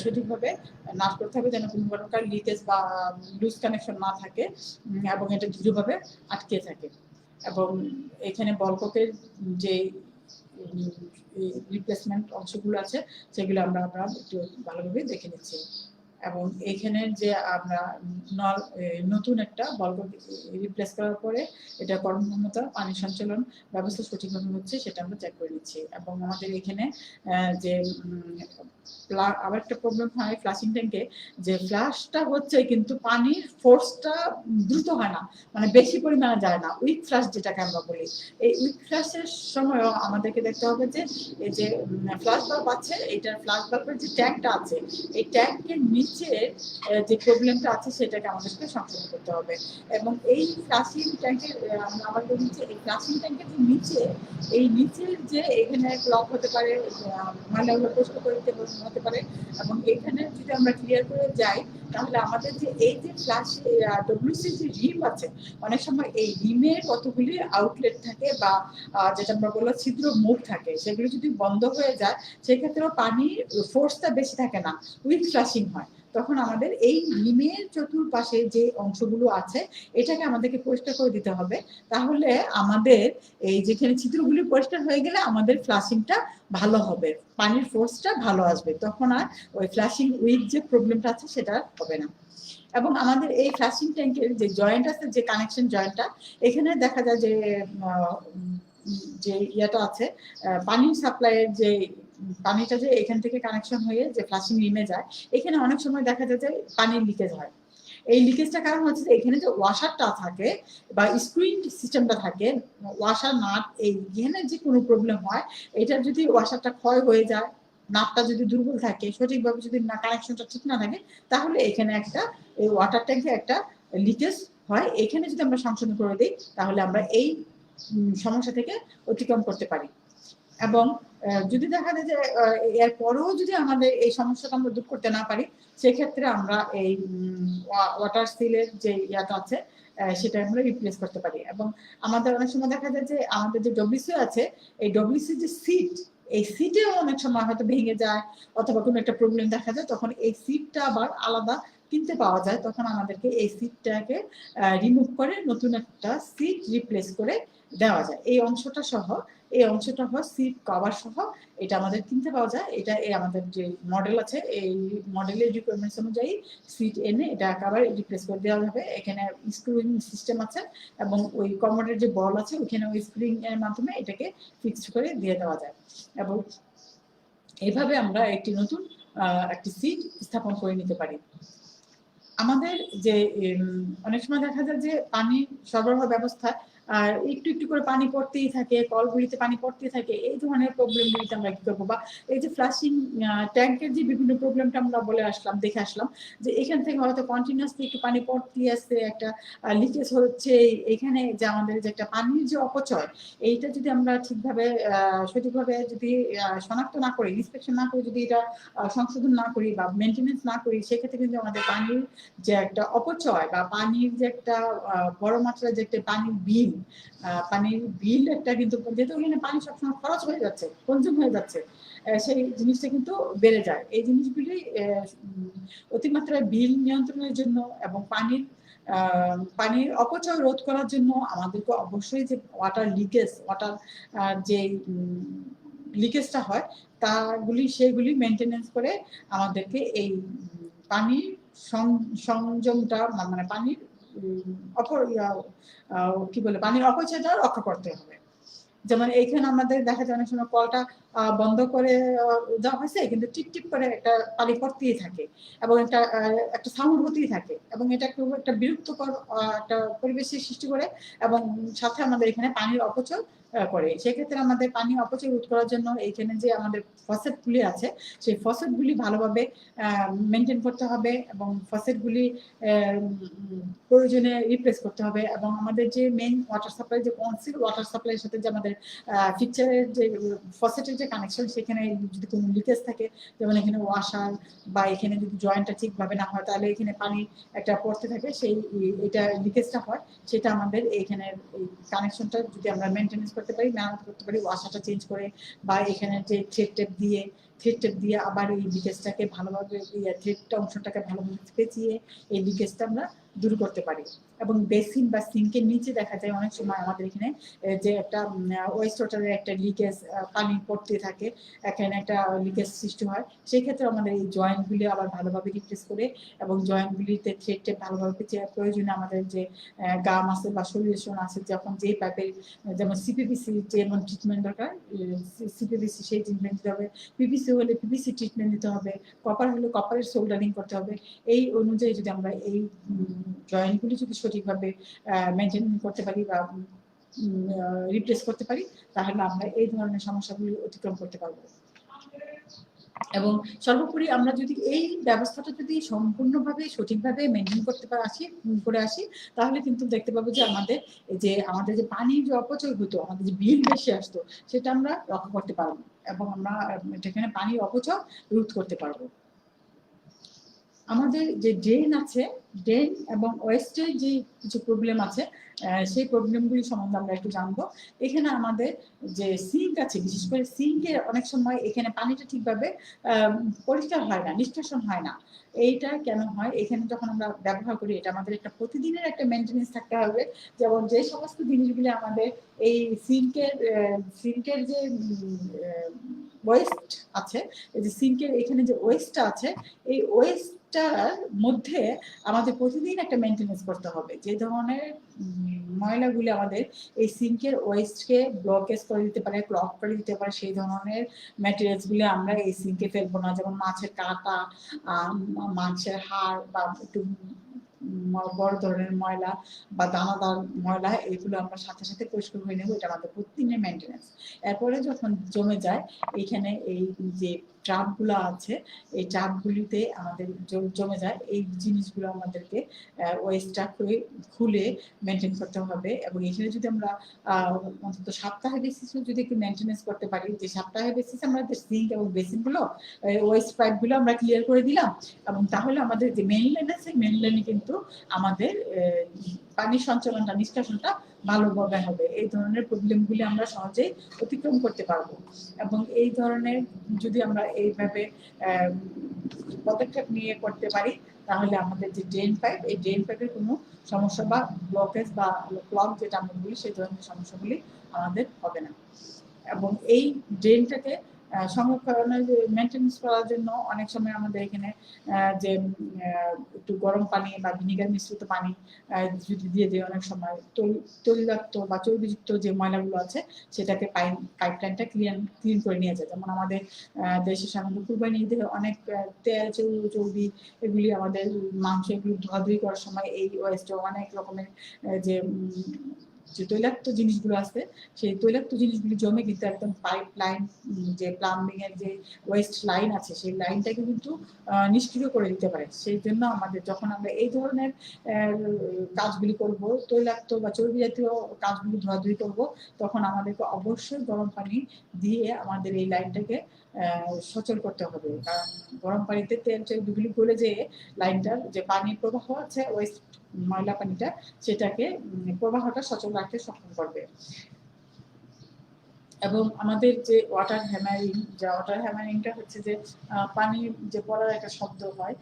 সঠিকভাবে নাট করতে হবে, যেন কোনো প্রকার লিকেজ বা লুজ কানেকশন না থাকে, এবং এটা দৃঢ়ভাবে আটকে থাকে। এবং এখানে বলককের যে রিপ্লেসমেন্ট অংশগুলো আছে, সেগুলো আমরা একটু ভালোভাবে দেখে নিচ্ছি। এবং এখানে যে আমরা নতুন একটা বলকক রিপ্লেস করার পরে এটা কর্মক্ষমতা, পানি সঞ্চালন ব্যবস্থা সঠিকভাবে হচ্ছে, সেটা আমরা চেক করে নিচ্ছি। এবং আমাদের এখানে যে আবার একটা প্রবলেম হয় ফ্লাশিং ট্যাঙ্কে, যে ফ্লাশটা হচ্ছে কিন্তু পানির ফোর্সটা দ্রুত হয় না, মানে বেশি পরিমাণে যায় না, উইক ফ্লাশ যেটাকে আমরা বলি। এই উইক ফ্লাশের সময়ও আমাদেরকে দেখতে হবে যে এই যে ফ্লাশ বাল্ব আছে, এইটার ফ্লাশ বাল্বের যে ট্যাঙ্কটা আছে, এই ট্যাঙ্কের নিচ নিচের যে প্রবলেমটা আছে সেটাকে আমাদেরকে সংশোধন করতে হবে। এবং এই ফ্লাশিং ট্যাঙ্কের আমরা আবার বলি যে এই ফ্লাশিং ট্যাঙ্কের যে নিচে এই নিচের যে এখানে ব্লক হতে পারে, ময়লাগুলো পরিষ্কার করে দিতে হতে পারে, এবং এখানে যদি আমরা ক্লিয়ার করে যাই তাহলে আমাদের যে এই যে ফ্লাশ ডব্লিউসি যে রিম আছে, অনেক সময় এই রিমের কতগুলি আউটলেট থাকে বা যেটা আমরা বললাম ছিদ্র মুখ থাকে, সেগুলো যদি বন্ধ হয়ে যায় সেক্ষেত্রেও পানির ফোর্সটা বেশি থাকে না, উইক ফ্লাশিং হয়। তখন আমাদের এই রিমের চতুর্পাশে যে অংশগুলো আছে এটাকে আমাদেরকে পরিষ্কার করে দিতে হবে। তাহলে আমাদের এই যেখানে ছিদ্রগুলি পরিষ্কার হয়ে গেলে আমাদের ফ্লাশিংটা ভালো হবে, পানির ফোর্সটা ভালো আসবে, তখন আর ওই ফ্লাশিং উইক যে প্রবলেমটা আছে সেটা হবে না। এবং আমাদের এই ফ্লাশিং ট্যাঙ্কের যে জয়েন্ট আছে, যে কানেকশন জয়েন্টটা, এখানে দেখা যায় যে যে ইয়েটা আছে পানির সাপ্লাইয়ের যে পানিটা যে এখান থেকে কানেকশন হয়ে যে ফ্লাশিং রিমে যায়, এখানে অনেক সময় দেখা যায় যে পানির লিকেজ হয়। এই লিকেজটার কারণ হচ্ছে যে এখানে যে ওয়াশারটা থাকে বা স্ক্রিন সিস্টেমটা থাকে, ওয়াশার নাট, এই এখানে যে কোনো প্রবলেম হয়, এটা যদি ওয়াশারটা ক্ষয় হয়ে যায়, নাটটা যদি দুর্বল থাকে, সঠিকভাবে যদি না কানেকশনটা ঠিক না থাকে, তাহলে এখানে একটা এই ওয়াটার ট্যাঙ্কে একটা লিকেজ হয়। এখানে যদি আমরা সংশোধন করে দিই তাহলে আমরা এই সমস্যা থেকে অতিক্রম করতে পারি। এবং যদি দেখা যায় যে এরপরেও যদি আমাদের এই সমস্যাটা আমরা দূর করতে না পারি, সেক্ষেত্রে আমরা এই ওয়াটার সিলের যে ইয়াটা আছে সেটা আমরা রিপ্লেস করতে পারি। এবং আমাদের অনেক সময় দেখা যায় যে আমাদের যে ডব্লিউসি আছে, এই ডব্লিউসি যে সিট, এই সিটেও অনেক সময় হয়তো ভেঙে যায় অথবা কোনো একটা প্রবলেম দেখা যায়, তখন এই সিটটা আবার আলাদা কিনতে পাওয়া যায়, তখন আমাদেরকে এই সিটটাকে রিমুভ করে নতুন একটা সিট রিপ্লেস করে দেওয়া যায়। এই অংশটা সহ, এই অংশটা হয় সিট কভার সহ, এটা আমাদের কিনতে পাওয়া যায়। এটা আমাদের যে মডেল আছে এই মডেলের রিকোয়ারমেন্টস অনুযায়ী সিট এনে এটা কভার রিপ্লেস করে দেওয়া হবে। এখানে স্ক্রুইং সিস্টেম আছে এবং ওই কমোডের যে বল আছে ওইখানে ওই স্প্রিং এর মাধ্যমে এটাকে ফিক্সড করে দিয়ে দেওয়া যায়। এবং এইভাবে আমরা একটি নতুন একটি সিট স্থাপন করে নিতে পারি। আমাদের যে অনেক সময় দেখা যায় যে পানি সরবরাহ ব্যবস্থা আর একটু একটু করে পানি পড়তেই থাকে, কলগুলিতে পানি পড়তেই থাকে, এই ধরনের প্রবলেমগুলিতে আমরা কি করবো, বা এই যে ফ্লাশিং ট্যাঙ্কের যে বিভিন্ন প্রবলেমটা আমরা বলে আসলাম, দেখে আসলাম যে এখান থেকে হয়তো কন্টিনিউয়াসলি একটু পানি পড়তেই আসছে, একটা লিকেজ হচ্ছে, এখানে যে আমাদের যে একটা পানির যে অপচয়, এইটা যদি আমরা ঠিকভাবে সঠিকভাবে যদি শনাক্ত না করি, ইন্সপেকশন না করে যদি এটা সংশোধন না করি বা মেনটেনেন্স না করি, সেক্ষেত্রে কিন্তু আমাদের পানির যে একটা অপচয় বা পানির যে একটা বড় মাত্রার যে একটা পানির বিল একটা কিন্তু, যেহেতু এখানে পানি সবসময় খরচ হয়ে যাচ্ছে, কনজিউম হয়ে যাচ্ছে, সেই জিনিসটা কিন্তু বেড়ে যায়। এই জিনিসগুলি অতিমাত্রায় বিল নিয়ন্ত্রণের জন্য এবং পানির অপচয় রোধ করার জন্য আমাদেরকে অবশ্যই যে ওয়াটার যে লিকেজটা হয় সেগুলি মেনটেনেন্স করে আমাদেরকে এই পানির সংযমটা, মানে পানির কি বলে পানির অপচয়টা রক্ষা করতে হবে। যেমন এইখানে আমাদের দেখা যায় অনেক সময় কলটা বন্ধ করে দেওয়া হয়েছে, কিন্তু টিপ টিপ করে একটা পানি পড়তেই থাকে এবং একটা সাউন্ড হতেই থাকে, এবং এটা খুব একটা বিরক্তকর একটা পরিবেশের সৃষ্টি করে এবং সাথে আমাদের এখানে পানির অপচয় করে। সেক্ষেত্রে আমাদের পানি অপচয় রোধ করার জন্য এইখানে যে আমাদের ফসেটগুলি আছে, সেই ফসেটগুলি ভালোভাবে মেনটেন করতে হবে এবং ফসেটগুলি প্রয়োজনে রিপ্লেস করতে হবে। এবং আমাদের যে মেইন ওয়াটার সাপ্লাই, যে কনসিল ওয়াটার সাপ্লাইয়ের সাথে যে আমাদের ফিচারের যে ফসেটের যে কানেকশন, সেখানে যদি কোনো লিকেজ থাকে, যেমন এখানে ওয়াশার বা এখানে যদি জয়েন্টটা ঠিকভাবে না হয়, তাহলে এখানে পানি একটা পড়তে থাকে, এটা লিকেজটা হয়, সেটা আমাদের এইখানে এই কানেকশনটা যদি আমরা মেনটেনেন্স করতে পারি, মেরামত করতে পারি, ওয়াশারটা চেঞ্জ করে বা এখানে যে থ্রেড টেপ দিয়ে আবার এই লিকেজটাকে ভালোভাবে থ্রেডটা অংশটাকে ভালোভাবে পেঁচিয়ে এই লিকেজটা আমরা দূর করতে পারি। এবং বেসিন বা সিঙ্কের নিচে দেখা যায় অনেক সময় আমাদের এখানে যে একটা ওয়েস্ট ওয়াটারের একটা লিকেজ, পানি পড়তে থাকে, এখানে একটা লিকেজ সৃষ্টি হয়, সেক্ষেত্রে আমাদের এই জয়েন্টগুলি আবার ভালোভাবে রিপ্লেস করে এবং জয়েন্টগুলিতে থ্রেড টেপ ভালোভাবে পেঁচিয়ে, প্রয়োজনে আমাদের যে গাম আছে বা সলিউশন আছে, যখন যে পাইপের যেমন সিপিপিসি যেমন ট্রিটমেন্ট দরকার, সিপিপিসি সেই ট্রিটমেন্ট দিতে হবে, পিপিসি হলে পিপিসি ট্রিটমেন্ট দিতে হবে, কপার হলে কপারের সোল্ডারিং করতে হবে। এই অনুযায়ী যদি আমরা এই জয়েন্টগুলি যদি সঠিকভাবে মেনটেন করতে পারি বা রিপ্লেস করতে পারি, তাহলে আমরা এই ধরনের সমস্যাগুলি অতিক্রম করতে পারবো। এবং সর্বোপরি আমরা যদি এই ব্যবস্থাটা যদি সম্পূর্ণভাবে সঠিকভাবে মেনটেন করে আসি তাহলে কিন্তু দেখতে পাবো যে আমাদের যে পানির যে অপচয় হতো, আমাদের যে বিল বেশি আসতো, সেটা আমরা রক্ষা করতে পারবো এবং আমরা এখানে পানির অপচয় রোধ করতে পারবো। আমাদের যে ড্রেন আছে, ড্রেন এবং ওয়েস্টের যে কিছু প্রবলেম আছে, সেই প্রবলেমগুলি সম্বন্ধে আমরা একটু জানবো। এখানে আমাদের যে সিঙ্ক আছে, বিশেষ করে সিঙ্কের অনেক সময় এখানে পানিটা ঠিকভাবে পরিষ্কার হয় না, নিষ্কাশন হয় না। এইটা কেন হয়? এখানে যখন আমরা ব্যবহার করি, এটা আমাদের একটা প্রতিদিনের একটা মেনটেনেন্স থাকতে হবে। যেমন যে সমস্ত জিনিসগুলি আমাদের এই সিঙ্কের যে ওয়েস্ট আছে, এই যে সিঙ্কের এখানে যে ওয়েস্টটা আছে, এই ওয়েস্টটার মধ্যে আমাদের প্রতিদিন একটা মেনটেনেন্স করতে হবে। যে ধরনের ময়লাগুলি আমাদের এই সিঙ্কের ওয়েস্টকে ব্লকেজ করে দিতে পারে, ক্লগ করে দিতে পারে, সেই ধরনের ম্যাটেরিয়ালসগুলি আমরা এই সিঙ্কে ফেলবো না। যেমন মাছের কাঁটা, মাছের হাড় বা একটু বড় ধরনের ময়লা বা দানাদার ময়লা, এগুলো আমরা সাথে সাথে পরিষ্কার করে নেবো। এটা আমাদের প্রতিদিনের মেনটেনেন্স। এরপরে যখন জমে যায়, এইখানে এই যে ট্রাপগুলো আছে, এই ট্রাপগুলিতে আমাদের জমে যায়, এই জিনিসগুলো আমাদেরকে ওয়েস্টটা খুলে মেনটেন করতে হবে। এবং এখানে যদি আমরা অন্তত সপ্তাহে বেসিসে যদি একটু মেনটেনেন্স করতে পারি, যে সপ্তাহে বেসিসে আমরা সিঙ্ক এবং বেসিনগুলো, ওয়েস্ট পাইপগুলো আমরা ক্লিয়ার করে দিলাম, এবং তাহলে আমাদের যে মেইন লাইন আছে, মেইন লাইনে কিন্তু আমাদের পানি সঞ্চালনটা, নিষ্কাশনটা ভালোভাবে হবে। এই ধরনের প্রবলেমগুলি আমরা সহজেই অতিক্রম করতে পারবো। এবং এই ধরনের যদি আমরা এইভাবে পদক্ষেপ নিয়ে করতে পারি, তাহলে আমাদের যে ড্রেন পাইপ, এই ড্রেন পাইপের কোনো সমস্যা বা ব্লকেজ বা ক্লগ যেটা আমরা বলি, সেই ধরনের সমস্যাগুলি আমাদের হবে না। এবং এই ড্রেনটাকে সংরক্ষণের মেনটেন্স করার জন্য অনেক সময় আমাদের এখানে যে একটু গরম পানি বা ভিনিগার মিশ্রিত পানি যদি দিয়ে দিই, অনেক সময় তৈলাক্ত বা চর্বিযুক্ত যে ময়লাগুলো আছে, সেটাকে পাইপলাইনটা ক্লিন করে নিয়ে যায়। যেমন আমাদের দেশে সাধারণত কুরবানি ঈদে অনেক তেল, চর্বি, এগুলি আমাদের মাংস, এগুলি ধোয়াধুয়ি করার সময় এই ওয়েস্ট অনেক রকমের যে তৈলাক্ত জিনিসগুলো আছে, সেই তৈলাক্ত জিনিসগুলি জমে কিন্তু একদম পাইপ লাইন, যে প্লাম্বিং এর যে ওয়েস্ট লাইন আছে, সেই লাইনটাকে কিন্তু নিষ্ক্রিয় করে দিতে পারে। সেই জন্য আমাদের যখন আমরা এই ধরনের কাজগুলি করব, তৈলাক্ত বা চর্বি জাতীয় কাজগুলি ধোয়াধুয়ি করব, তখন আমাদেরকে অবশ্যই গরম পানি দিয়ে আমাদের এই লাইনটাকে সচল করতে হবে। কারণ গরম পানিতে তেল চর্বিগুলি গলে যেয়ে লাইনটার যে পানির প্রবাহ আছে, ওয়েস্ট ময়লা পানিটা, সেটাকে প্রবাহটা সচল রাখতে সক্ষম করবে। এবং আমাদের যে ওয়াটার হ্যামারিংটা হচ্ছে যে পানি যে পড়ার একটা শব্দ হয়,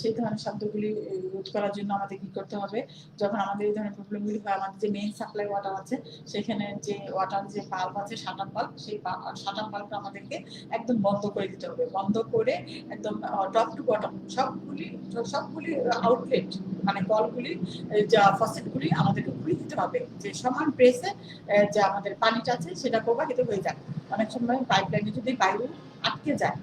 সেই ধরনের শব্দগুলি রোধ করার জন্য আমাদের কি করতে হবে? যখন আমাদের এই ধরনের প্রবলেমগুলি হয়, আমাদের যে মেইন সাপ্লাই ওয়াটার আছে, সেখানে যে ওয়াটার যে বাল্ব আছে, শাটার বাল্ব, সেই শাটার বাল্বটা আমাদেরকে একদম বন্ধ করে দিতে হবে। বন্ধ করে একদম টপ টু বটম সবগুলি আউটলেট, মানে কলগুলি, যা ফসেটগুলি আমাদেরকে খুলে দিতে হবে, যে সমান প্রেসে যে আমাদের পানিটা আছে সেটা প্রবাহিত হয়ে যায়। অনেক সময় পাইপলাইনে যদি বায়ু আটকে যায়,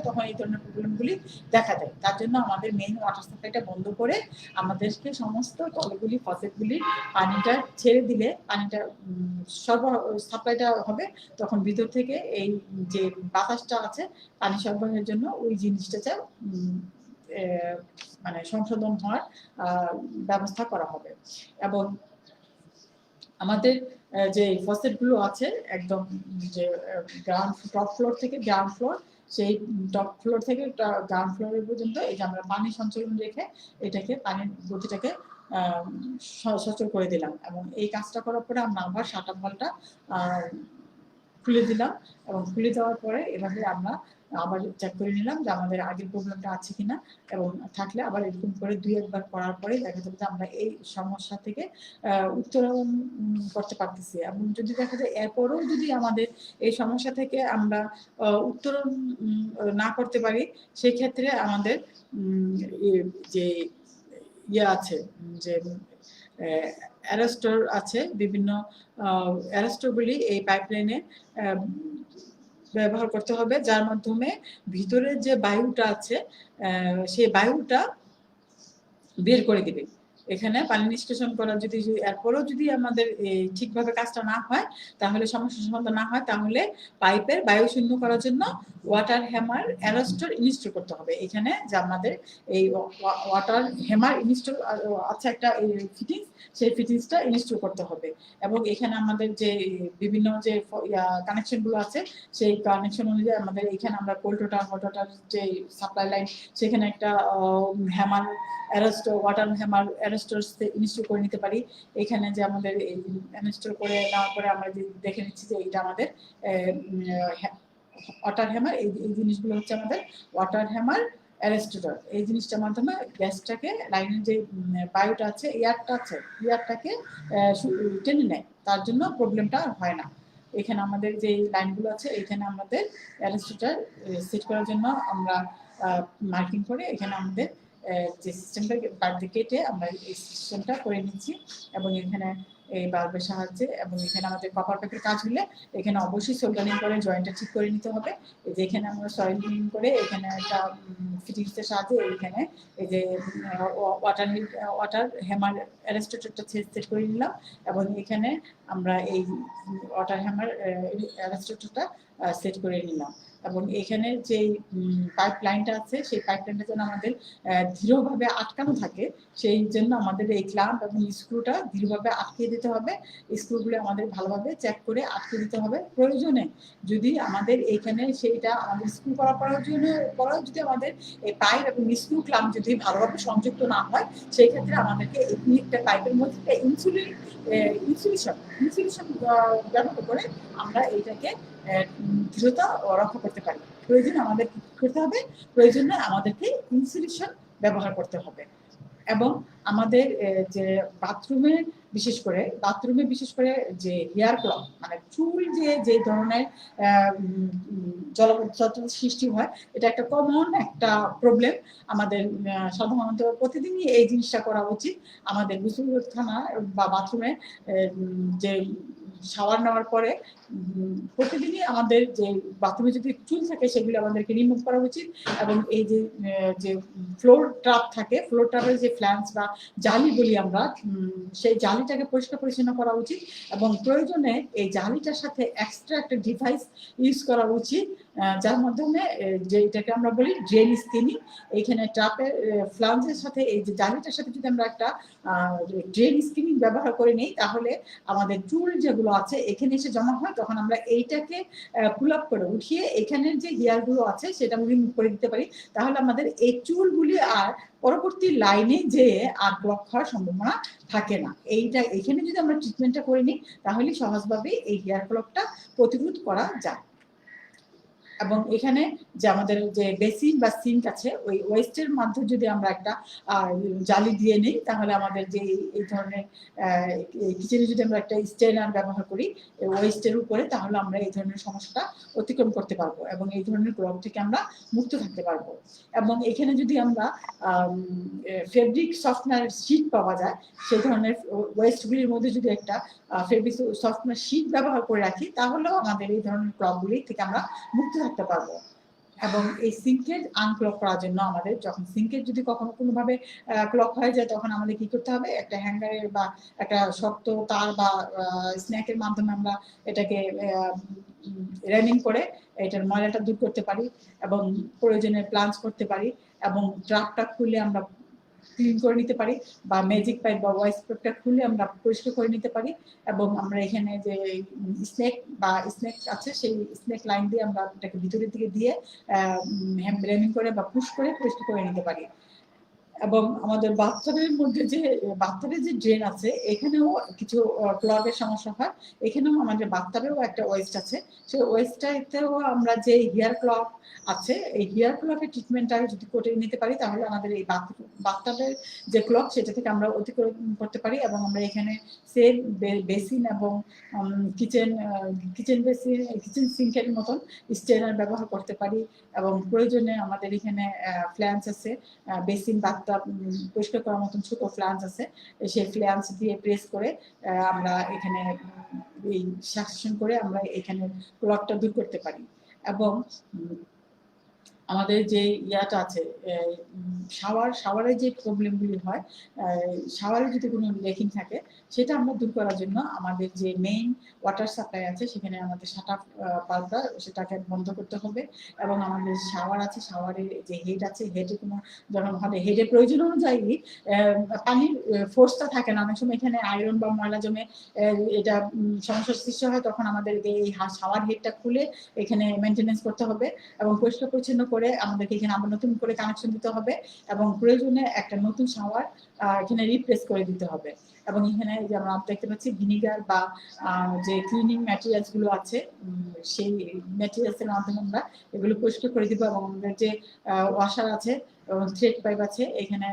তখন এই ধরনের প্রবলেমগুলি দেখা দেয়। তার জন্য আমাদের মেইন ওয়াটার সাপ্লাইটা বন্ধ করে আমাদেরকে সমস্ত কলগুলি, ফসেটগুলি পানিটা ছেড়ে দিলে পানিটা সাপ্লাইটা হবে, তখন ভিতর থেকে এই যে বাতাসটা আছে পানি সরবরাহের জন্য, ওই জিনিসটা মানে সংশোধন হওয়ার ব্যবস্থা করা হবে। এবং আমাদের যে ফসেটগুলো আছে, একদম যে টপ ফ্লোর থেকে গ্রাউন্ড ফ্লোর, সেই টপ ফ্লোর থেকে গ্রাউন্ড ফ্লোরের পর্যন্ত এই যে আমরা পানি সঞ্চালন রেখে এটাকে পানির গতিটাকে সচল করে দিলাম। এবং এই কাজটা করার পরে আমরা আবার শাটার বাল্বটা খুলে দিলাম, এবং খুলে দেওয়ার পরে এভাবে আমরা আবার চেক করে নিলাম যে আমাদের আগের প্রবলেমটা আছে কিনা, এবং থাকলে আবার এরকম করে 2-1 বার করার পরে দেখা যাবে যে আমরা এই সমস্যা থেকে উত্তরণ করতে পারতেছি। এবং যদি দেখা যায় এরপরেও যদি আমাদের এই সমস্যা থেকে আমরা উত্তরণ না করতে পারি, সেক্ষেত্রে আমাদের যে আছে, যে অ্যারেস্টর আছে, বিভিন্ন অ্যারেস্টরগুলি এই পাইপলাইনে ব্যবহার করতে হবে, যার মাধ্যমে ভিতরে যে বায়ুটা আছে সেই বায়ুটা বের করে দিবে। এখানে পানি নিষ্কাশন করা যদি এরপরেও যদি আমাদের ঠিকভাবে কাজটা না হয়, তাহলে সমস্যা সমাধান না হয়, তাহলে পাইপের বায়ু শূন্য করার জন্য ওয়াটার হ্যামার অ্যারোস্টর ইনস্টল করতে হবে। এখানে যে আমাদের এই ওয়াটার হ্যামার ইনস্টল আছে একটা ফিটিংস, সেই ফিটিংসটা ইনস্টল করতে হবে। এবং এখানে আমাদের যে বিভিন্ন যে কানেকশনগুলো আছে সেই কানেকশন অনুযায়ী আমাদের এখানে আমরা কোল্ড ওয়াটার হট ওয়াটার যে সাপ্লাই লাইন, সেখানে একটা হ্যামার অ্যারোস্টর ওয়াটার হ্যামার অ্যারোস্টর ইনস্টল করে নিতে পারি। এখানে যে আমাদের ইনস্টল করে নেওয়ার পরে আমরা দেখে নিচ্ছি যে এটা আমাদের ওয়াটার হ্যামার, এই জিনিসগুলো হচ্ছে আমাদের ওয়াটার হ্যামার অ্যারেস্টর। এই জিনিসটার মাধ্যমে গ্যাসটাকে লাইনের যে বায়ুটা আছে, এয়ারটাকে টেনে নেয়, তার জন্য প্রবলেমটা হয় না। এখানে আমাদের যে লাইনগুলো আছে এখানে আমাদের অ্যারেস্টর সেট করার জন্য আমরা মার্কিং করে এখানে আমাদের যে সিস্টেমটা কেটে আমরা এই সিস্টেমটা করে নিচ্ছি। এবং এখানে এই বাল্বের সাহায্যে এবং এখানে আমাদের কপার প্যাকের কাজ হলে এখানে অবশ্যই সোল্ডারিং করে জয়েন্টটা ঠিক করে নিতে হবে। এই যে এখানে আমরা সোল্ডারিং করে এখানে একটা ফিটিংসের সাহায্যে এইখানে এই যে ওয়াটার হ্যামার অ্যারেস্টরটা সেট করে নিলাম। এবং এখানে আমরা এই ওয়াটার হ্যামার অ্যারেস্টরটা সেট করে নিলাম। এবং এখানে যে পাইপ লাইনটা আছে সেই পাইপ লাইনটা যেন আমাদের দৃঢ়ভাবে আটকানো থাকে, সেই জন্য আমাদের এই ক্ল্যাম্প এবং স্ক্রুটা দৃঢ়ভাবে আটকে দিতে হবে। স্ক্রুগুলো আমাদের ভালোভাবে চেক করে আটকে দিতে হবে। প্রয়োজনে যদি আমাদের এইখানে সেইটা আমাদের স্ক্রু করার জন্য যদি আমাদের এই পাইপ এবং স্ক্রু ক্ল্যাম্প যদি ভালোভাবে সংযুক্ত না হয়, সেই ক্ষেত্রে আমাদেরকে এই একটা পাইপের মধ্যে ইনসুলেশন ব্যবহার করে আমরা এইটাকে দৃঢ়তা রক্ষা করতে পারি। প্রয়োজনে আমাদের কি করতে হবে? প্রয়োজনে আমাদেরকে ইনসুলেশন ব্যবহার করতে হবে। এবং আমাদের যে বাথরুমে বিশেষ করে যে হেয়ার ক্লগ মানে চুল যে ধরনের জলপদ্ধতি সৃষ্টি হয়, এটা একটা কমন একটা প্রবলেম। আমাদের সাধারণত প্রতিদিনই এই জিনিসটা করা উচিত। আমাদের গোসলখানা বা বাথরুমে যে শাওয়ার নেওয়ার পরে প্রতিদিনই আমাদের যে বাথরুমে যদি চুল থাকে সেগুলো আমাদেরকে রিমুভ করা উচিত। এবং এই যে ফ্লোর ট্রাপ থাকে, ফ্লোর ট্রাপের যে ফ্ল্যান্স বা জালি বলি আমরা, সেই জালিটাকে পরিষ্কার পরিচ্ছন্ন করা উচিত। এবং প্রয়োজনে এই জালিটার সাথে এক্সট্রা একটা ডিভাইস ইউজ করা উচিত, যার মাধ্যমে যে এটাকে আমরা বলি ড্রেন স্কিনিং। এইখানে ট্রাপের ফ্ল্যান্সের সাথে এই যে জালিটার সাথে যদি আমরা একটা ড্রেন স্কিনিং ব্যবহার করে নিই, তাহলে আমাদের চুল যেগুলো আছে এখানে এসে জমা হয়, তখন আমরা এইটাকে পুল আপ করে উঠিয়ে এখানের যে হেয়ারগুলো আছে সেটা রিমুভ করে দিতে পারি। তাহলে আমাদের এই চুলগুলি আর পরবর্তী লাইনে যে আর ব্লক হওয়ার সম্ভাবনা থাকে না। এখানে যদি আমরা ট্রিটমেন্টটা করে নিই, তাহলে সহজভাবে এই হেয়ার ব্লকটা প্রতিরোধ করা যায়। এবং এখানে যে আমাদের যে বেসিন বা সিঙ্ক আছে, ওই ওয়েস্টের মাধ্যমে যদি আমরা একটা জালি দিয়ে নিই, তাহলে আমাদের যে এই ধরনের কিচেনে যদি আমরা একটা স্টেনার ব্যবহার করি ওয়েস্টের উপরে, তাহলে আমরা এই ধরনের সমস্যাটা অতিক্রম করতে পারবো এবং এই ধরনের ক্লগ থেকে আমরা মুক্ত থাকতে পারবো। এবং এখানে যদি আমরা ফেব্রিক সফটনার শিট পাওয়া যায়, সেই ধরনের ওয়েস্টগুলির মধ্যে যদি একটা ফেব্রিক সফটনার শিট ব্যবহার করে রাখি, তাহলেও আমাদের এই ধরনের ক্লগগুলি থেকে আমরা মুক্ত থাকতে পারবো। এবং এই সিঙ্কের আনক্লক করার জন্য আমাদের যখন সিঙ্কের যদি কখনো কোনোভাবে ক্লক হয়ে যায়, তখন আমাদের কি করতে হবে? একটা হ্যাঙ্গারের বা একটা শক্ত তার বা স্ন্যাকের মাধ্যমে আমরা এটাকে রেনিং করে এটার ময়লাটা দূর করতে পারি এবং প্রয়োজনে প্লাঞ্চ করতে পারি এবং ট্রাপটা খুলে আমরা ক্লিন করে নিতে পারি, বা ম্যাজিক পাইপ বা ওয়াইস পাইপটা খুলে আমরা পরিষ্কার করে নিতে পারি। এবং আমরা এখানে যে স্নেক আছে, সেই স্নেক লাইন দিয়ে আমরা এটাকে ভিতরের দিকে দিয়ে রেনিং করে বা পুশ করে পরিষ্কার করে নিতে পারি। এবং আমাদের বাথটাবের মধ্যে যে বাথটাবের যে ড্রেন আছে, এখানেও কিছু ক্লগের সমস্যা হয়। এখানেও আমাদের বাথটাবেও একটা ওয়েস্ট আছে, সেই ওয়েস্টটাতেও আমরা যে হেয়ার ক্লগ আছে, এই হেয়ার ক্লগের ট্রিটমেন্টটা যদি করে নিতে পারি, তাহলে আমাদের এই বাথটাবের যে ক্লগ সেটা থেকে আমরা অতিক্রম করতে পারি। এবং আমরা এখানে সেম বেসিন এবং কিচেন বেসিন কিচেন সিঙ্কের মতন স্টেনার ব্যবহার করতে পারি। এবং প্রয়োজনে আমাদের এখানে ফ্ল্যান্স আছে, বেসিন বাথটাব পরিষ্কার করার মতন ছোট ফ্ল্যান্স আছে, সেই ফ্ল্যান্স দিয়ে প্রেস করে আমরা এখানে এই সাকশন করে আমরা এখানে ক্লগটা দূর করতে পারি। এবং আমাদের যে ইয়াটা আছে শাওয়ারের যে প্রবলেমগুলি হয়, শাওয়ারে যদি কোনো লেকিং থাকে সেটা আমরা দূর করার জন্য আমাদের যে মেইন ওয়াটার সাপ্লাই আছে সেখানে আমাদের শাট-অফ পাল্টা সেটাকে বন্ধ করতে হবে। এবং আমাদের শাওয়ার আছে, শাওয়ারের যে হেড আছে, হেডে কোনো ধরনের হেডের প্রয়োজন অনুযায়ী পানির ফোর্সটা থাকে না, অনেক সময় এখানে আয়রন বা ময়লা জমে এটা সমস্যার সৃষ্টি হয়, তখন আমাদের এই শাওয়ার হেডটা খুলে এখানে মেনটেনেন্স করতে হবে এবং পরিষ্কার পরিচ্ছন্ন করে আমাদেরকে এখানে আবার নতুন করে কানেকশন দিতে হবে এবং প্রয়োজনে একটা নতুন শাওয়ার এখানে রিপ্লেস করে দিতে হবে। এবং এখানে যে আমরা দেখতে পাচ্ছি ভিনিগার বা যে ক্লিনিং ম্যাটেরিয়ালস গুলো আছে সেই ম্যাটেরিয়ালস এর মাধ্যমে আমরা এগুলো পরিষ্কার করে দিব। এবং আমাদের যে ওয়াশার আছে এবং থ্রেড পাইপ আছে, এখানে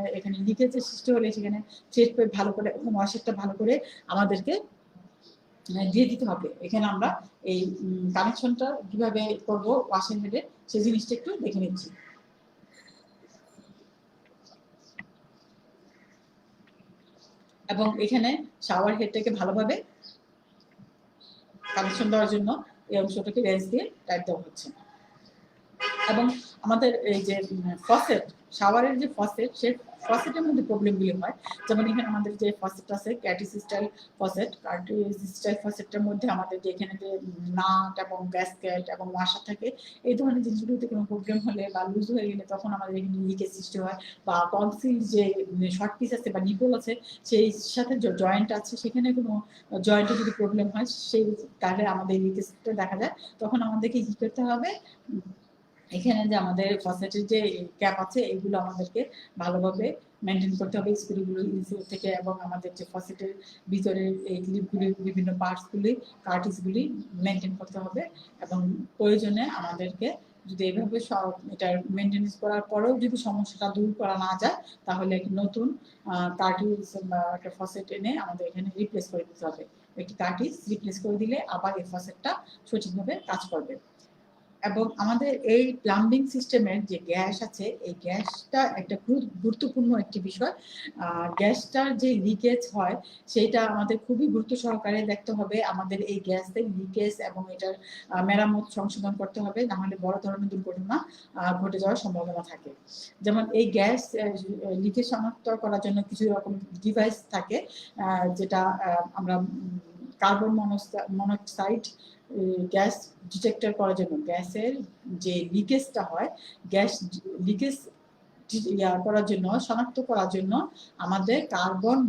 লিকেজের সৃষ্টি হলে সেখানে থ্রেড পাইপ ভালো করে ওয়াশারটা ভালো করে আমাদেরকে দিয়ে দিতে হবে। এখানে আমরা এই কানেকশনটা কিভাবে করব ওয়াশিং হেডে সেই জিনিসটা একটু দেখে নিচ্ছি। এবং এখানে শাওয়ার হেডটাকে ভালোভাবে কানেকশন দেওয়ার জন্য এই অংশটাকে রেঞ্জ দিয়ে টাইট দেওয়া হচ্ছে। এবং আমাদের এই যে ফসেট, শাওয়ারের যে ফসেট, সেই ফসেটের মধ্যে প্রবলেমগুলি হয়। যেমন এখানে আমাদের যে ফসেট আছে ক্যাটিস স্টাইল ফসেট, ক্যাটিস স্টাইল ফসেটটার মধ্যে আমাদের যে এখানে যে নাট এবং গ্যাসকেট এবং ওয়াশার থাকে, এই ধরনের জিনিসগুলোতে কোনো প্রবলেম হলে বা লুজ হয়ে গেলে তখন আমাদের এখানে লিকেজ সৃষ্টি হয়। বা টনসিল যে শর্ট পিস আছে বা নিপল আছে সেই সাথে জয়েন্ট আছে, সেখানে কোনো জয়েন্টে যদি প্রবলেম হয় সেই তাহলে আমাদের লিকেজটা দেখা যায়। তখন আমাদেরকে কি করতে হবে, এখানে যে আমাদের ফসেটের যে ক্যাপ আছে এগুলো আমাদেরকে ভালোভাবে মেনটেন করতে হবে, স্ক্রুগুলো ইনসুলেট থেকে, এবং আমাদের যে ফসেটের ভিতরে এই ক্লিপগুলি বিভিন্ন পার্টসগুলি কার্টিসগুলি মেনটেন করতে হবে। এবং প্রয়োজনে আমাদেরকে যদি এইভাবে এটা মেনটেনেন্স করার পরেও যদি সমস্যাটা দূর করা না যায় তাহলে নতুন কার্টিস বা একটা ফসেট এনে আমাদের এখানে রিপ্লেস করে দিতে হবে। একটি কার্টিস রিপ্লেস করে দিলে আবার এই ফসেটটা সঠিকভাবে কাজ করবে। এবং আমাদের এই প্লাম্বিং সিস্টেমের যে গ্যাস আছে, এই গ্যাসটা একটা গুরুত্বপূর্ণ একটি বিষয়। গ্যাসটার যে লিকেজ হয় সেটা আমাদের খুবই গুরুত্ব সহকারে দেখতে হবে। আমাদের এই গ্যাসের লিকেজ এবং এটার মেরামত সংশোধন করতে হবে, না হলে বড় ধরনের দুর্ঘটনা ঘটে যাওয়ার সম্ভাবনা থাকে। যেমন এই গ্যাস লিকেজ শনাক্ত করার জন্য কিছু রকম ডিভাইস থাকে, যেটা আমরা কার্বন মনোক্সাইড গ্যাস ডিটেক্টর করার জন্য, গ্যাসের যে লিকেজটা হয়, গ্যাস লিকেজ করার জন্য, শনাক্ত করার জন্য আমাদের কার্বন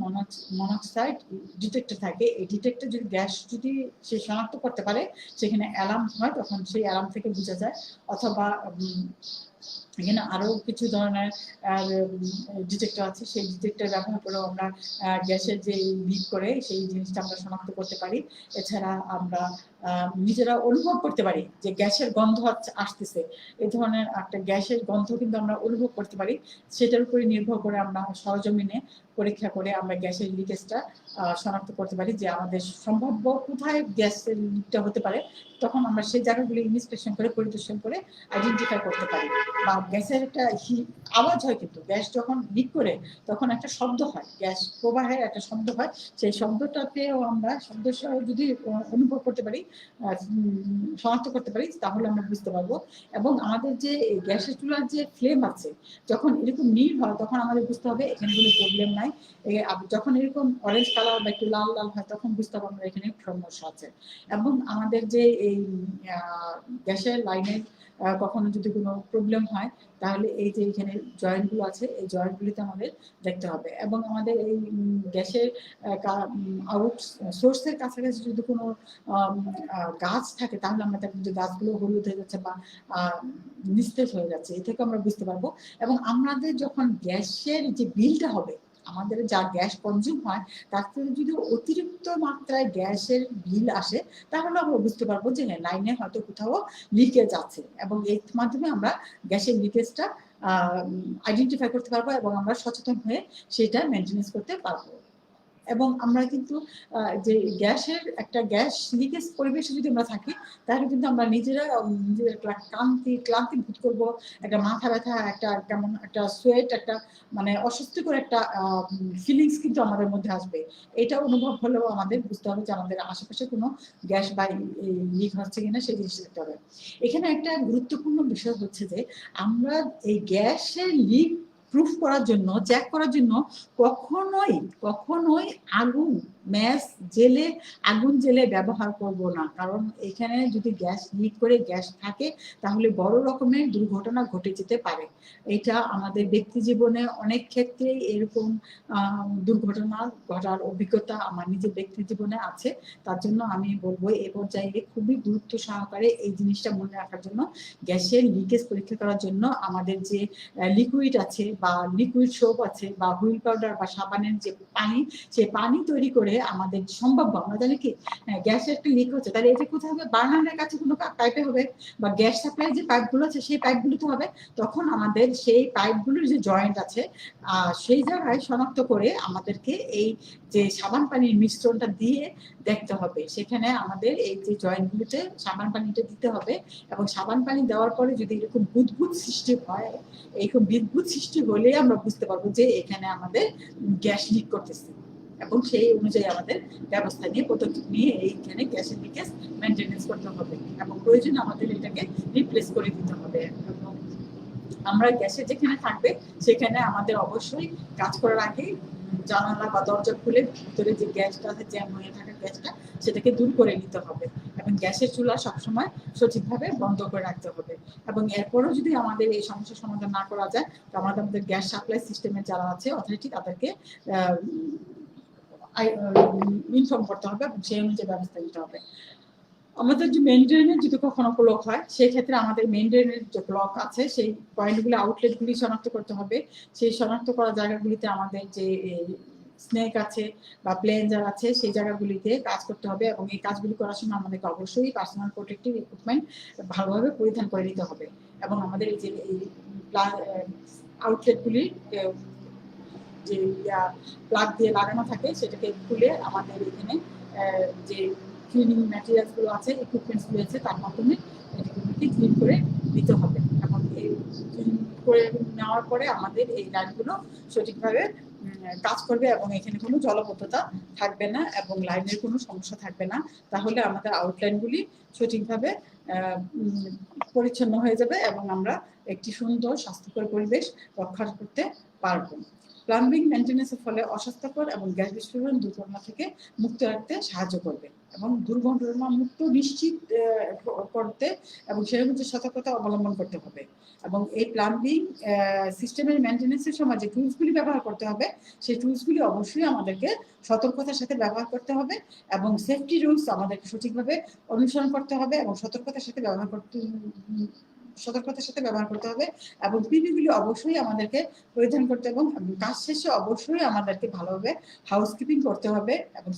মনোক্সাইড ডিটেক্টর থাকে। এই ডিটেক্টর যদি গ্যাস যদি সে শনাক্ত করতে পারে, সেখানে অ্যালার্ম হয়, তখন সেই অ্যালার্ম থেকে বোঝা যায়। অথবা এখানে আরো কিছু ধরনের ডিটেক্টর আছে, সেই ডিটেক্টর ব্যবহার করে আমরা গ্যাসের যে লিক করে সেই জিনিসটা আমরা শনাক্ত করতে পারি। এছাড়া আমরা নিজেরা অনুভব করতে পারি যে গ্যাসের গন্ধ আসতেছে, এই ধরনের একটা গ্যাসের গন্ধ কিন্তু আমরা অনুভব করতে পারি। সেটার উপরে নির্ভর করে আমরা সরজমিনে পরীক্ষা করে আমরা গ্যাসের লিকেজটা শনাক্ত করতে পারি, যে আমাদের সম্ভাব্য কোথায় গ্যাসের লিকটা হতে পারে। তখন আমরা সেই জায়গাগুলো ইনস্পেকশন করে পরিদর্শন করে আইডেন্টিফাই করতে পারি। বা গ্যাসের একটা আওয়াজ হয়, কিন্তু গ্যাস যখন লিক করে তখন একটা শব্দ হয়, গ্যাস প্রবাহের একটা শব্দ হয়। সেই শব্দটাতেও আমরা শব্দ যদি অনুভব করতে পারি, শনাক্ত করতে পারি, তাহলে আমরা বুঝতে পারবো। এবং আমাদের যে গ্যাসের চুলার যে ফ্লেম আছে, যখন এরকম নীল হয় তখন আমাদের বুঝতে হবে এখানে কোনো প্রবলেম নাই। যখন এরকম অরেঞ্জ কালার বা একটু লাল লাল হয় তখন বুঝতে পারবো এখানে সমস্যা আছে। এবং আমাদের যে এই গ্যাসের লাইনের কখনো যদি কোনো প্রবলেম হয় তাহলে এই যে এখানে জয়েন্টগুলো আছে, এই জয়েন্টগুলিতে আমাদের দেখতে হবে। এবং আমাদের এই গ্যাসের আউট সোর্সের কাছাকাছি যদি কোনো গাছ থাকে তাহলে আমরা দেখবো যে গাছগুলো হলুদ হয়ে যাচ্ছে বা নিস্তেজ হয়ে যাচ্ছে, এ থেকে আমরা বুঝতে পারবো। এবং আমাদের যখন গ্যাসের যে বিলটা হবে, আমাদের যা গ্যাস কনজিউম হয় তার থেকে যদি অতিরিক্ত মাত্রায় গ্যাসের বিল আসে তাহলে আমরা বুঝতে পারবো যে হ্যাঁ, লাইনে হয়তো কোথাও লিকেজ আছে। এবং এর মাধ্যমে আমরা গ্যাসের লিকেজটা আইডেন্টিফাই করতে পারবো এবং আমরা সচেতন হয়ে সেটা মেনটেনেন্স করতে পারবো। এবং আমরা কিন্তু যে গ্যাসের একটা গ্যাস লিকেজ পরিবেশে যদি আমরা থাকি তাহলে কিন্তু আমরা নিজেরা নিজেদের ক্লান্তি বোধ করবো, একটা মাথা ব্যথা, একটা কেমন একটা সোয়েট, একটা মানে অস্বস্তিকর একটা ফিলিংস কিন্তু আমাদের মধ্যে আসবে। এটা অনুভব হলেও আমাদের বুঝতে হবে যে আমাদের আশেপাশে কোনো গ্যাস বা লিক হচ্ছে কিনা সেই জিনিসটা দেখতে হবে। এখানে একটা গুরুত্বপূর্ণ বিষয় হচ্ছে যে আমরা এই গ্যাসের লিক প্রুফ করার জন্য, চেক করার জন্য কখনোই আগুন জেলে ব্যবহার করব না। কারণ এখানে যদি গ্যাস লিক করে গ্যাস থাকে তাহলে বড় রকমের দুর্ঘটনা ঘটে যেতে পারে। এটা আমাদের ব্যক্তি জীবনে অনেক ক্ষেত্রে এরকম দুর্ঘটনা ঘটার অভিজ্ঞতা আমার নিজের ব্যক্তি জীবনে আছে। তার জন্য আমি বলবো এ পর্যায়ে খুবই গুরুত্ব সহকারে এই জিনিসটা মনে রাখার জন্য, গ্যাসের লিকেজ পরীক্ষা করার জন্য আমাদের যে লিকুইড আছে বা লিকুইড সোপ আছে বা হুইল পাউডার বা সাবানের যে পানি, সেই পানি তৈরি করে আমাদের সম্ভাব্য, আমরা জানি কি গ্যাসের একটা লিক হচ্ছে, তাহলে এটা কোথায় হবে? বার্নারের কাছে কোনো পাইপে হবে বা গ্যাস সাপ্লাই যে পাইপগুলো আছে সেই পাইপগুলোতে হবে। তখন আমাদের সেই পাইপগুলোর যে জয়েন্ট আছে সেই জায়গায় শনাক্ত করে আমাদেরকে এই যে সাবান পানির মিশ্রণটা দিয়ে দেখতে হবে। সেখানে আমাদের এই যে জয়েন্টগুলোতে সাবান পানিটা দিতে হবে এবং সাবান পানি দেওয়ার পরে যদি এরকম বুদবুদ সৃষ্টি হয়, এইরকম বুদবুদ সৃষ্টি হলে আমরা বুঝতে পারবো যে এখানে আমাদের গ্যাস লিক করতেছে এবং সেই অনুযায়ী আমাদের ব্যবস্থা নিয়ে পদক্ষেপ নিয়ে এইখানে গ্যাসের লিকেজ মেনটেনেন্স করতে হবে এবং প্রয়োজনে আমাদের এটাকে রিপ্লেস করে দিতে হবে। এবং আমরা গ্যাসে যেখানে থাকবে সেখানে আমাদের অবশ্যই কাজ করার আগে জানালা বা দরজা খুলে ভিতরে যে গ্যাসটা আছে, জ্যাম হয়ে থাকা গ্যাসটা, সেটাকে দূর করে নিতে হবে এবং গ্যাসের চুলা সবসময় সঠিকভাবে বন্ধ করে রাখতে হবে। এবং এরপরও যদি আমাদের এই সমস্যার সমাধান না করা যায় তো আমাদের গ্যাস সাপ্লাই সিস্টেমের যারা আছে অথরিটি, তাদেরকে ইনফর্ম করতে হবে এবং সেই অনুযায়ী ব্যবস্থা নিতে হবে। আমাদের যে মেইন ড্রেনের যদি কখনো ব্লক হয় সেই ক্ষেত্রে আমাদের মেইন ড্রেনের যে ব্লক আছে সেই পয়েন্টগুলি, আউটলেটগুলি শনাক্ত করতে হবে। সেই শনাক্ত করা জায়গাগুলিতে আমাদের যে স্নেক আছে বা প্লেঞ্জার আছে সেই জায়গাগুলিতে কাজ করতে হবে এবং এই কাজগুলি করার সময় আমাদেরকে অবশ্যই পার্সোনাল প্রোটেক্টিভ ইকুইপমেন্ট ভালোভাবে পরিধান করে নিতে হবে এবং আমাদের এই যে আউটলেটগুলি যে প্লাগ দিয়ে লাগানো থাকে সেটাকে খুলে আমাদের এখানে যে ক্লিনিং ম্যাটেরিয়ালস গুলো আছে, ইকুইপমেন্টস গুলো আছে, তার মাধ্যমে এটাকে ক্লিন করে দিতে হবে এবং এই ক্লিন করে নেওয়ার পরে আমাদের এই লাইনগুলো সঠিকভাবে কাজ করবে এবং এখানে কোনো জলাবদ্ধতা থাকবে না এবং লাইনের কোনো সমস্যা থাকবে না। তাহলে আমাদের আউটলাইনগুলি সঠিকভাবে পরিচ্ছন্ন হয়ে যাবে এবং আমরা একটি সুন্দর স্বাস্থ্যকর পরিবেশ রক্ষা করতে পারবো। প্লাম্বিং মেনটেন্যান্সের ফলে অস্বাস্থ্যকর এবং গ্যাস বিস্ফোরণ দুর্ঘটনা থেকে মুক্ত রাখতে সাহায্য করবে এবং দুর্ঘটনা মুক্ত নিশ্চিত করতে এবং সেরকম যে সতর্কতা অবলম্বন করতে হবে। এবং এই প্লাম্বিং সিস্টেমের মেনটেন্যান্সের সময় যে টুলসগুলি ব্যবহার করতে হবে সেই টুলসগুলি অবশ্যই আমাদেরকে সতর্কতার সাথে ব্যবহার করতে হবে এবং সেফটি রুলস আমাদেরকে সঠিকভাবে অনুসরণ করতে হবে এবং সতর্কতার সাথে ব্যবহার করতে হবে এবং পিপিগুলি অবশ্যই আমাদেরকে পরিধান করতে এবং কাজ শেষে অবশ্যই আমাদেরকে ভালোভাবে হাউসকিপিং করতে হবে এবং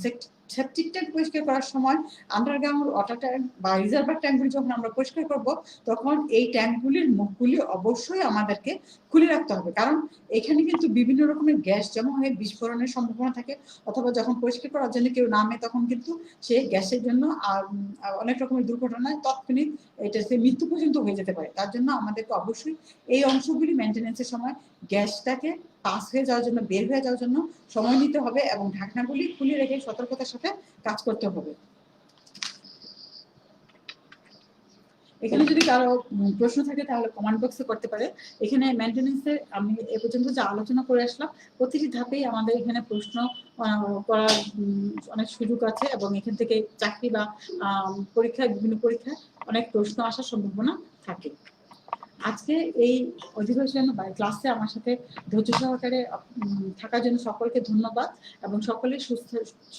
সেপটিক ট্যাঙ্ক পরিষ্কার করার সময় আন্ডারগ্রাউন্ড ওয়াটার ট্যাঙ্ক বা রিজার্ভার ট্যাঙ্কগুলি যখন আমরা পরিষ্কার করব তখন এই ট্যাঙ্কগুলির মুখগুলি অবশ্যই আমাদেরকে খুলে রাখতে হবে, কারণ এখানে কিন্তু বিভিন্ন রকমের গ্যাস জমা হয়ে বিস্ফোরণের সম্ভাবনা থাকে অথবা যখন পরিষ্কার করার জন্য কেউ নামে তখন কিন্তু সেই গ্যাসের জন্য অনেক রকমের দুর্ঘটনায় তৎক্ষণিক এটা মৃত্যু পর্যন্ত হয়ে যেতে পারে। তার জন্য আমাদেরকে অবশ্যই এই অংশগুলি মেনটেন্যান্সের সময় গ্যাসটাকে পাস হয়ে যাওয়ার জন্য, বের হয়ে যাওয়ার জন্য সময় নিতে হবে এবং ঢাকনাগুলি খুলে রেখে সতর্কতার সাথে কাজ করতে হবে। এখানে যদি কারো প্রশ্ন থাকে তাহলে কমেন্ট বক্সে করতে পারে। এখানে মেনটেন্যান্সের আমি এ পর্যন্ত যা আলোচনা করে আসলাম প্রতিটি ধাপেই আমাদের এখানে প্রশ্ন করার অনেক সুযোগ আছে এবং এখান থেকে চাকরি বা বিভিন্ন পরীক্ষায় অনেক প্রশ্ন আসার সম্ভাবনা থাকে। আজকে এই অধিবেশন বা ক্লাসে আমার সাথে ধৈর্য সহকারে থাকার জন্য সকলকে ধন্যবাদ এবং সকলের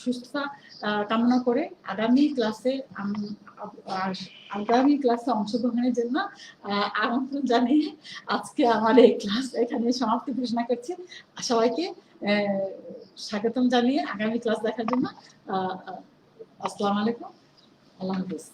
সুস্থতা কামনা করে আগামী ক্লাসে অংশগ্রহণের জন্য আমন্ত্রণ জানিয়ে আজকে আমার এই ক্লাস এখানে সমাপ্তি ঘোষণা করছি। সবাইকে স্বাগতম জানিয়ে আগামী ক্লাস দেখার জন্য আসসালামু আলাইকুম, আল্লাহ হাফেজ।